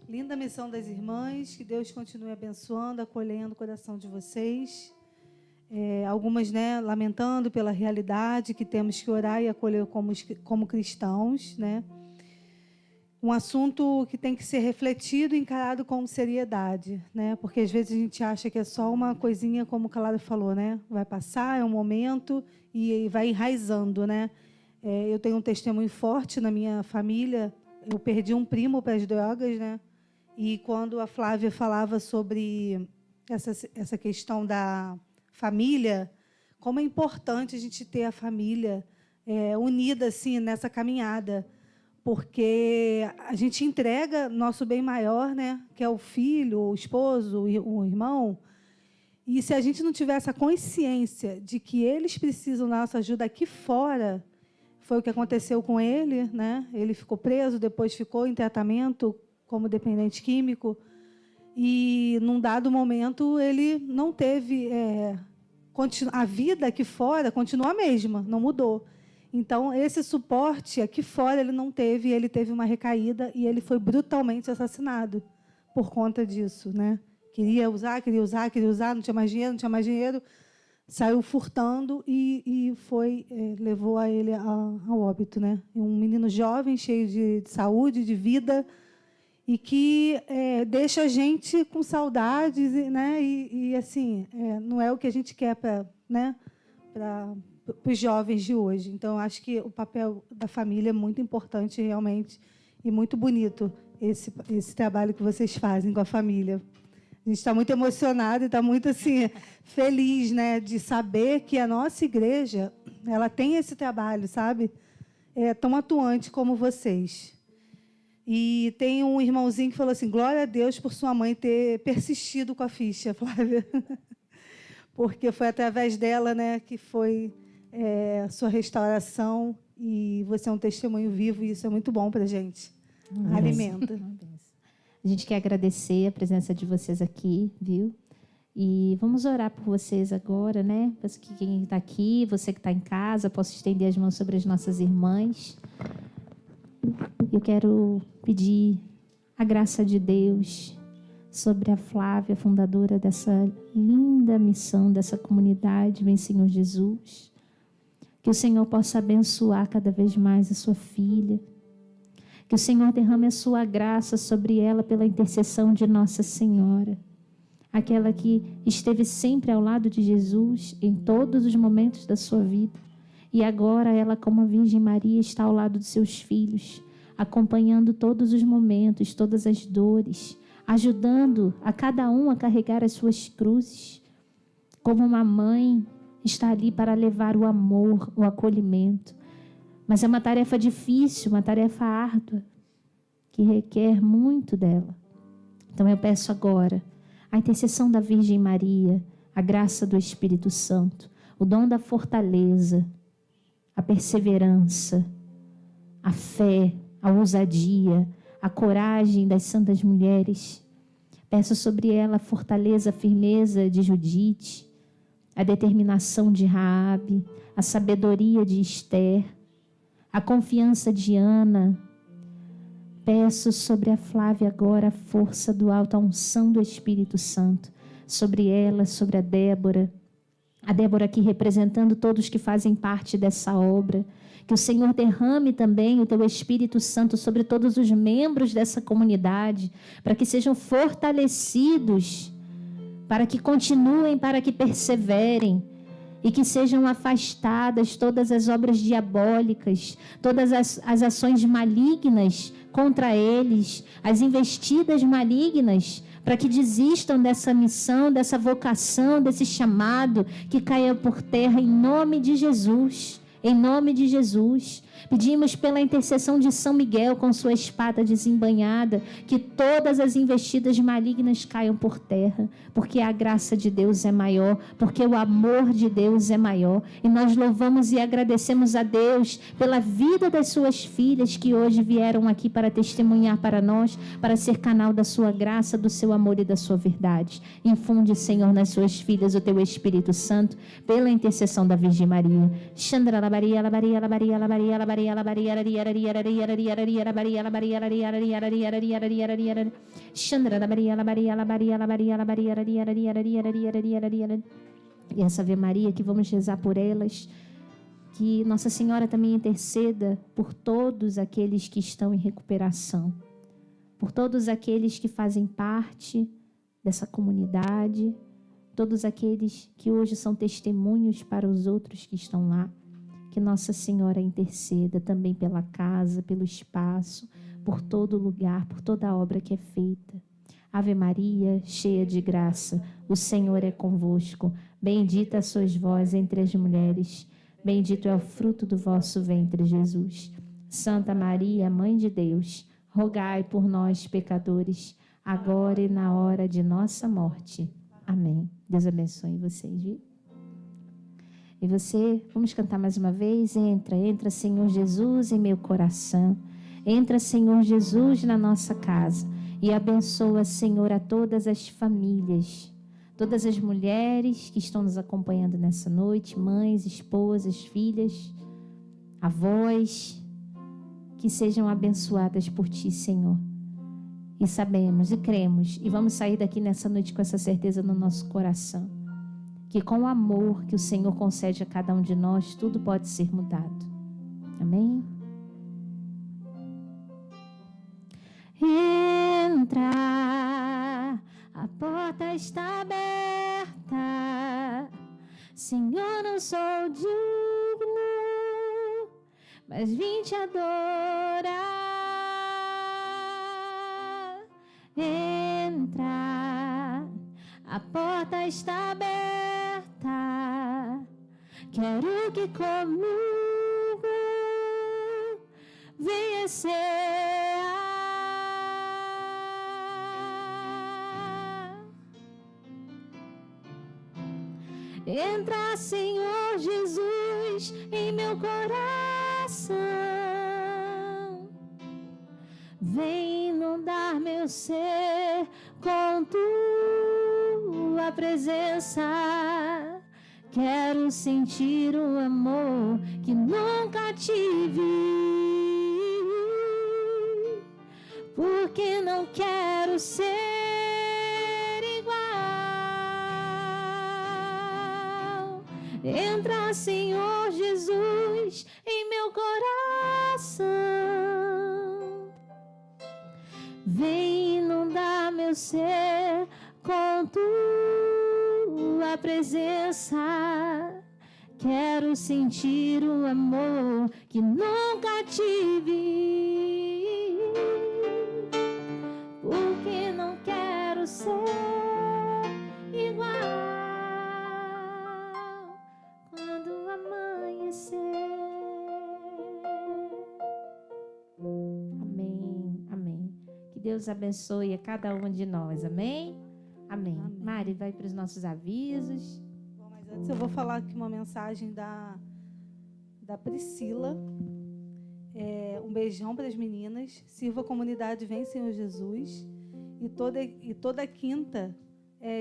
Linda missão das irmãs, que Deus continue abençoando, acolhendo o coração de vocês. Algumas, né, lamentando pela realidade, que temos que orar e acolher como cristãos, né? Um assunto que tem que ser refletido e encarado com seriedade, né? Porque às vezes a gente acha que é só uma coisinha, como o Clara falou, né? Vai passar, é um momento e vai enraizando, né? Eu tenho um testemunho forte na minha família. Eu perdi um primo para as drogas, né? E quando a Flávia falava sobre essa questão da família, como é importante a gente ter a família unida assim nessa caminhada, porque a gente entrega nosso bem maior, né, que é o filho, o esposo, o irmão, e se a gente não tiver essa consciência de que eles precisam da nossa ajuda aqui fora, foi o que aconteceu com ele, né? Ele ficou preso, depois ficou em tratamento como dependente químico, e, num dado momento, ele não teve... a vida aqui fora continua a mesma, não mudou. Então, esse suporte aqui fora ele não teve, ele teve uma recaída e ele foi brutalmente assassinado por conta disso, né? Queria usar, não tinha mais dinheiro, saiu furtando e levou a ele ao óbito, né? Um menino jovem, cheio de saúde, de vida, e que deixa a gente com saudades, né? E assim, não é o que a gente quer para os jovens de hoje. Então, acho que o papel da família é muito importante, realmente, e muito bonito esse trabalho que vocês fazem com a família. A gente está muito emocionado e está muito assim, feliz, né, de saber que a nossa igreja ela tem esse trabalho, sabe? Tão atuante como vocês. E tem um irmãozinho que falou assim: glória a Deus por sua mãe ter persistido com a ficha, Flávia. Porque foi através dela, né, que foi sua restauração, e você é um testemunho vivo, e isso é muito bom para a gente. Alimenta. A gente quer agradecer a presença de vocês aqui, viu? E vamos orar por vocês agora, né? Quem está aqui, você que está em casa, possa estender as mãos sobre as nossas irmãs. Eu quero pedir a graça de Deus sobre a Flávia, fundadora dessa linda missão, dessa comunidade, vem Senhor Jesus. Que o Senhor possa abençoar cada vez mais a sua filha. Que o Senhor derrame a sua graça sobre ela pela intercessão de Nossa Senhora. Aquela que esteve sempre ao lado de Jesus em todos os momentos da sua vida. E agora ela, como a Virgem Maria, está ao lado dos seus filhos, acompanhando todos os momentos, todas as dores, ajudando a cada um a carregar as suas cruzes. Como uma mãe está ali para levar o amor, o acolhimento. Mas é uma tarefa difícil, uma tarefa árdua, que requer muito dela. Então eu peço agora a intercessão da Virgem Maria, a graça do Espírito Santo, o dom da fortaleza, a perseverança, a fé, a ousadia, a coragem das santas mulheres. Peço sobre ela a fortaleza, a firmeza de Judite, a determinação de Raabe, a sabedoria de Esther, a confiança de Ana. Peço sobre a Flávia agora a força do alto, a unção do Espírito Santo, sobre ela, sobre a Débora aqui representando todos que fazem parte dessa obra. Que o Senhor derrame também o teu Espírito Santo sobre todos os membros dessa comunidade, para que sejam fortalecidos, para que continuem, para que perseverem, e que sejam afastadas todas as obras diabólicas, todas as ações malignas contra eles, as investidas malignas, para que desistam dessa missão, dessa vocação, desse chamado, que caia por terra em nome de Jesus. Em nome de Jesus, pedimos pela intercessão de São Miguel com sua espada desembainhada, que todas as investidas malignas caiam por terra, porque a graça de Deus é maior, porque o amor de Deus é maior. E nós louvamos e agradecemos a Deus pela vida das suas filhas que hoje vieram aqui para testemunhar para nós, para ser canal da sua graça, do seu amor e da sua verdade. Infunde, Senhor, nas suas filhas o teu Espírito Santo, pela intercessão da Virgem Maria. E essa Ave Maria que vamos rezar por elas, que Nossa Senhora também interceda por todos aqueles que estão em recuperação, por todos aqueles que fazem parte dessa comunidade, todos aqueles que hoje são testemunhos para os outros que estão lá. Que Nossa Senhora interceda também pela casa, pelo espaço, por todo lugar, por toda a obra que é feita. Ave Maria, cheia de graça, o Senhor é convosco. Bendita sois vós entre as mulheres, bendito é o fruto do vosso ventre, Jesus. Santa Maria, Mãe de Deus, rogai por nós, pecadores, agora e na hora de nossa morte. Amém. Deus abençoe vocês, viu? E você, vamos cantar mais uma vez? Entra, Senhor Jesus, em meu coração. Entra, Senhor Jesus, na nossa casa. E abençoa, Senhor, a todas as famílias, todas as mulheres que estão nos acompanhando nessa noite, mães, esposas, filhas, avós, que sejam abençoadas por Ti, Senhor. E sabemos e cremos, e vamos sair daqui nessa noite com essa certeza no nosso coração, que com o amor que o Senhor concede a cada um de nós, tudo pode ser mudado. Amém? Entra, a porta está aberta. Senhor, não sou digno, mas vim te adorar. Entra, a porta está aberta. Quero que comigo venha ser Entra, Senhor Jesus, em meu coração. Vem inundar meu ser com tua presença. Quero sentir um amor que nunca tive, porque não quero ser igual. Entra, Senhor Jesus, em meu coração. Vem inundar meu ser com tua presença. Quero sentir um amor que nunca tive, porque não quero ser igual quando amanhecer. Amém, amém. Que Deus abençoe a cada um de nós, amém? Amém. Amém. Mari, vai para os nossos avisos. Bom, mas antes eu vou falar aqui uma mensagem da Priscila. Um beijão para as meninas. Sirva a comunidade Vem Senhor Jesus. E toda quinta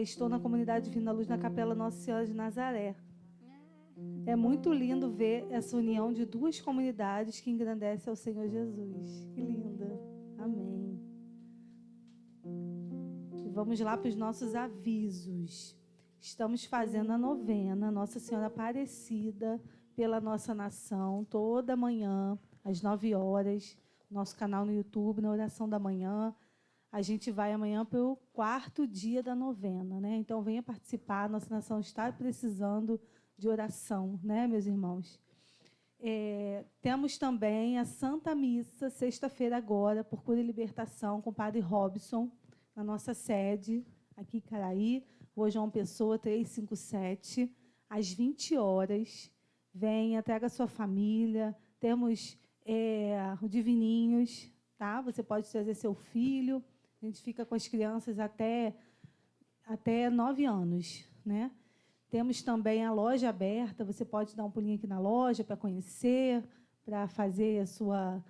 estou na comunidade Divina Luz na Capela Nossa Senhora de Nazaré. É muito lindo ver essa união de duas comunidades que engrandece ao Senhor Jesus. Que linda. Amém. Vamos lá para os nossos avisos. Estamos fazendo a novena Nossa Senhora Aparecida pela nossa nação, toda manhã, às 9 horas, nosso canal no YouTube, na oração da manhã. A gente vai amanhã para o 4º dia da novena, né? Então, venha participar, nossa nação está precisando de oração, né, meus irmãos? Temos também a Santa Missa, sexta-feira agora, por cura e libertação, com o Padre Robson, na nossa sede, aqui em Caraí, Rua João Pessoa, 357, às 20 horas. Venha, traga a sua família. Temos o Divininhos, tá? Você pode trazer seu filho. A gente fica com as crianças até 9 anos, né? Temos também a loja aberta. Você pode dar um pulinho aqui na loja para conhecer, para fazer a sua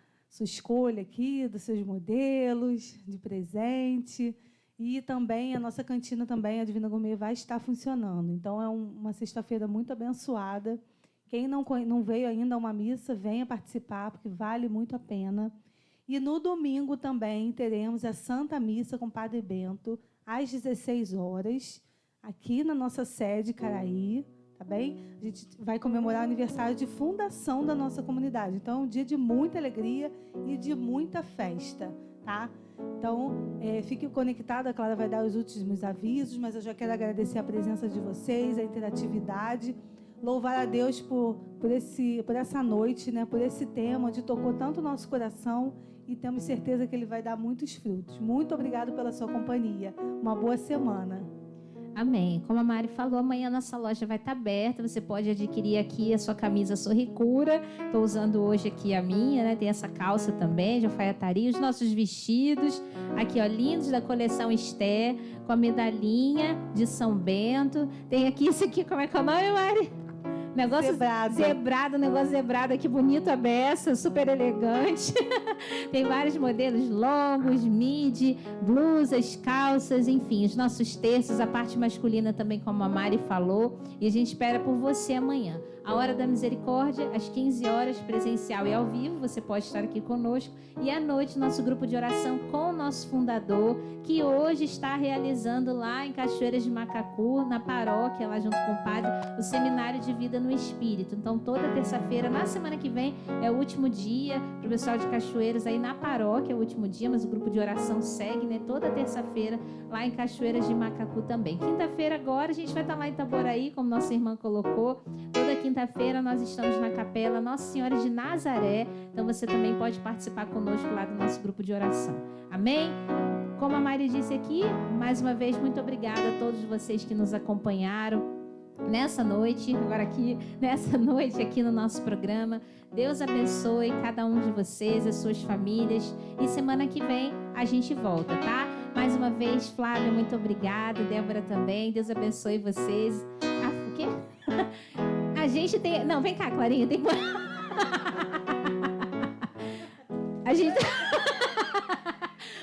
escolha aqui dos seus modelos de presente. E também a nossa cantina também, a Divina Gourmet, vai estar funcionando. Então, é uma sexta-feira muito abençoada. Quem não veio ainda a uma missa, venha participar, porque vale muito a pena. E no domingo também teremos a Santa Missa com o Padre Bento, às 16 horas, aqui na nossa sede, Caraí. Tá bem? A gente vai comemorar o aniversário de fundação da nossa comunidade. Então, é um dia de muita alegria e de muita festa, tá? Então, fique conectado. A Clara vai dar os últimos avisos, mas eu já quero agradecer a presença de vocês, a interatividade. Louvar a Deus por essa noite, né? Por esse tema, onde tocou tanto o nosso coração e temos certeza que ele vai dar muitos frutos. Muito obrigado pela sua companhia. Uma boa semana. Amém. Como a Mari falou, amanhã nossa loja vai estar aberta. Você pode adquirir aqui a sua camisa Sorricura. Estou usando hoje aqui a minha, né? Tem essa calça também de alfaiataria. Os nossos vestidos, aqui, ó, lindos, da coleção Esther, com a medalhinha de São Bento. Tem aqui esse aqui, como é que é o nome, Mari? Negócio zebrado, negócio zebrado aqui, bonito a beça, super elegante. Tem vários modelos longos, midi, blusas, calças, enfim, os nossos terços, a parte masculina também, como a Mari falou. E a gente espera por você amanhã. A Hora da Misericórdia, às 15 horas, presencial e ao vivo. Você pode estar aqui conosco. E à noite, nosso grupo de oração com o nosso fundador, que hoje está realizando lá em Cachoeiras de Macacu, na paróquia, lá junto com o padre, o Seminário de Vida no Espírito. Então, toda terça-feira, na semana que vem, é o último dia para o pessoal de Cachoeiras, aí na paróquia é o último dia, mas o grupo de oração segue, né? Toda terça-feira, lá em Cachoeiras de Macacu também. Quinta-feira agora, a gente vai estar lá em Itaboraí, como nossa irmã colocou. Toda quinta-feira nós estamos na capela Nossa Senhora de Nazaré. Então, você também pode participar conosco lá do nosso grupo de oração. Amém? Como a Mari disse aqui, mais uma vez, muito obrigada a todos vocês que nos acompanharam nessa noite aqui no nosso programa. Deus abençoe cada um de vocês, as suas famílias. E semana que vem a gente volta, tá? Mais uma vez, Flávia, muito obrigada. Débora também. Deus abençoe vocês. O quê? gente tem... Não, vem cá, Clarinha. Tem... A gente...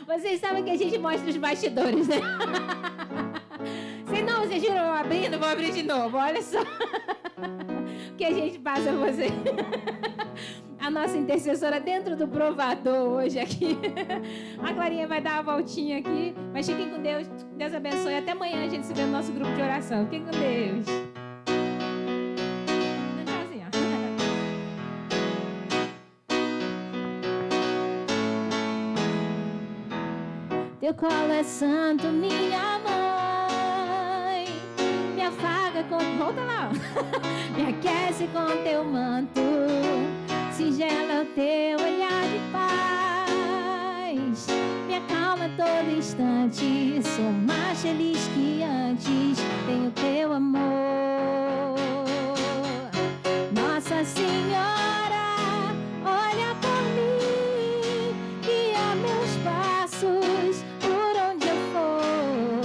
Vocês sabem que a gente mostra os bastidores, né? Não, vocês viram eu abrindo? Vou abrir de novo. Olha só o que a gente passa pra vocês. A nossa intercessora dentro do provador hoje aqui. A Clarinha vai dar uma voltinha aqui. Mas fiquem com Deus. Deus abençoe. Até amanhã a gente se vê no nosso grupo de oração. Fiquem com Deus. Tchauzinho. Teu colo é santo, minha mãe. Me afaga com... Volta lá. Me aquece com teu manto. Singela é o teu olhar de paz. Me acalma todo instante. Sou mais feliz que antes. Tenho teu amor. Nossa Senhora, olha por mim. Guia meus passos por onde eu for.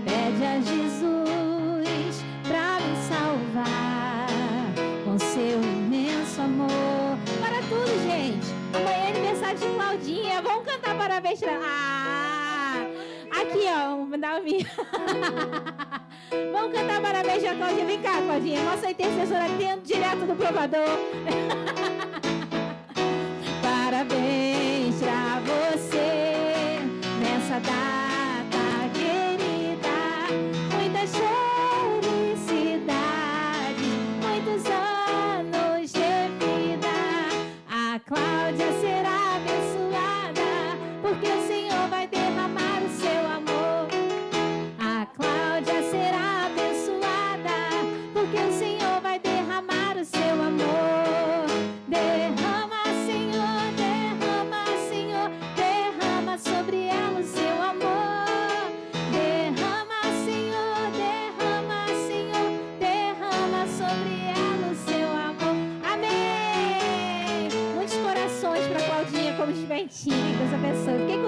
Pede a Jesus pra me salvar com seu imenso amor. Tudo, gente. Amanhã é aniversário de Claudinha. Vamos cantar parabéns pra... Aqui, ó. Vamos dar uma minha. Vamos cantar parabéns pra Claudinha. Vem cá, Claudinha. Nossa intercessora dentro, direto do provador. Parabéns pra você nessa data querida. Muitas felicidades, muitos anos de vida. A Cláudia será abençoada, porque o Senhor vai derramar o seu amor. A Cláudia será abençoada, porque o Senhor vai derramar o seu amor. Derrama, Senhor, derrama, Senhor, derrama sobre ela o seu amor. Derrama, Senhor, derrama, Senhor, derrama sobre ela o seu amor. Amém. Muitos corações para Claudinha, como de Bentinho. Deus abençoe. Fiquem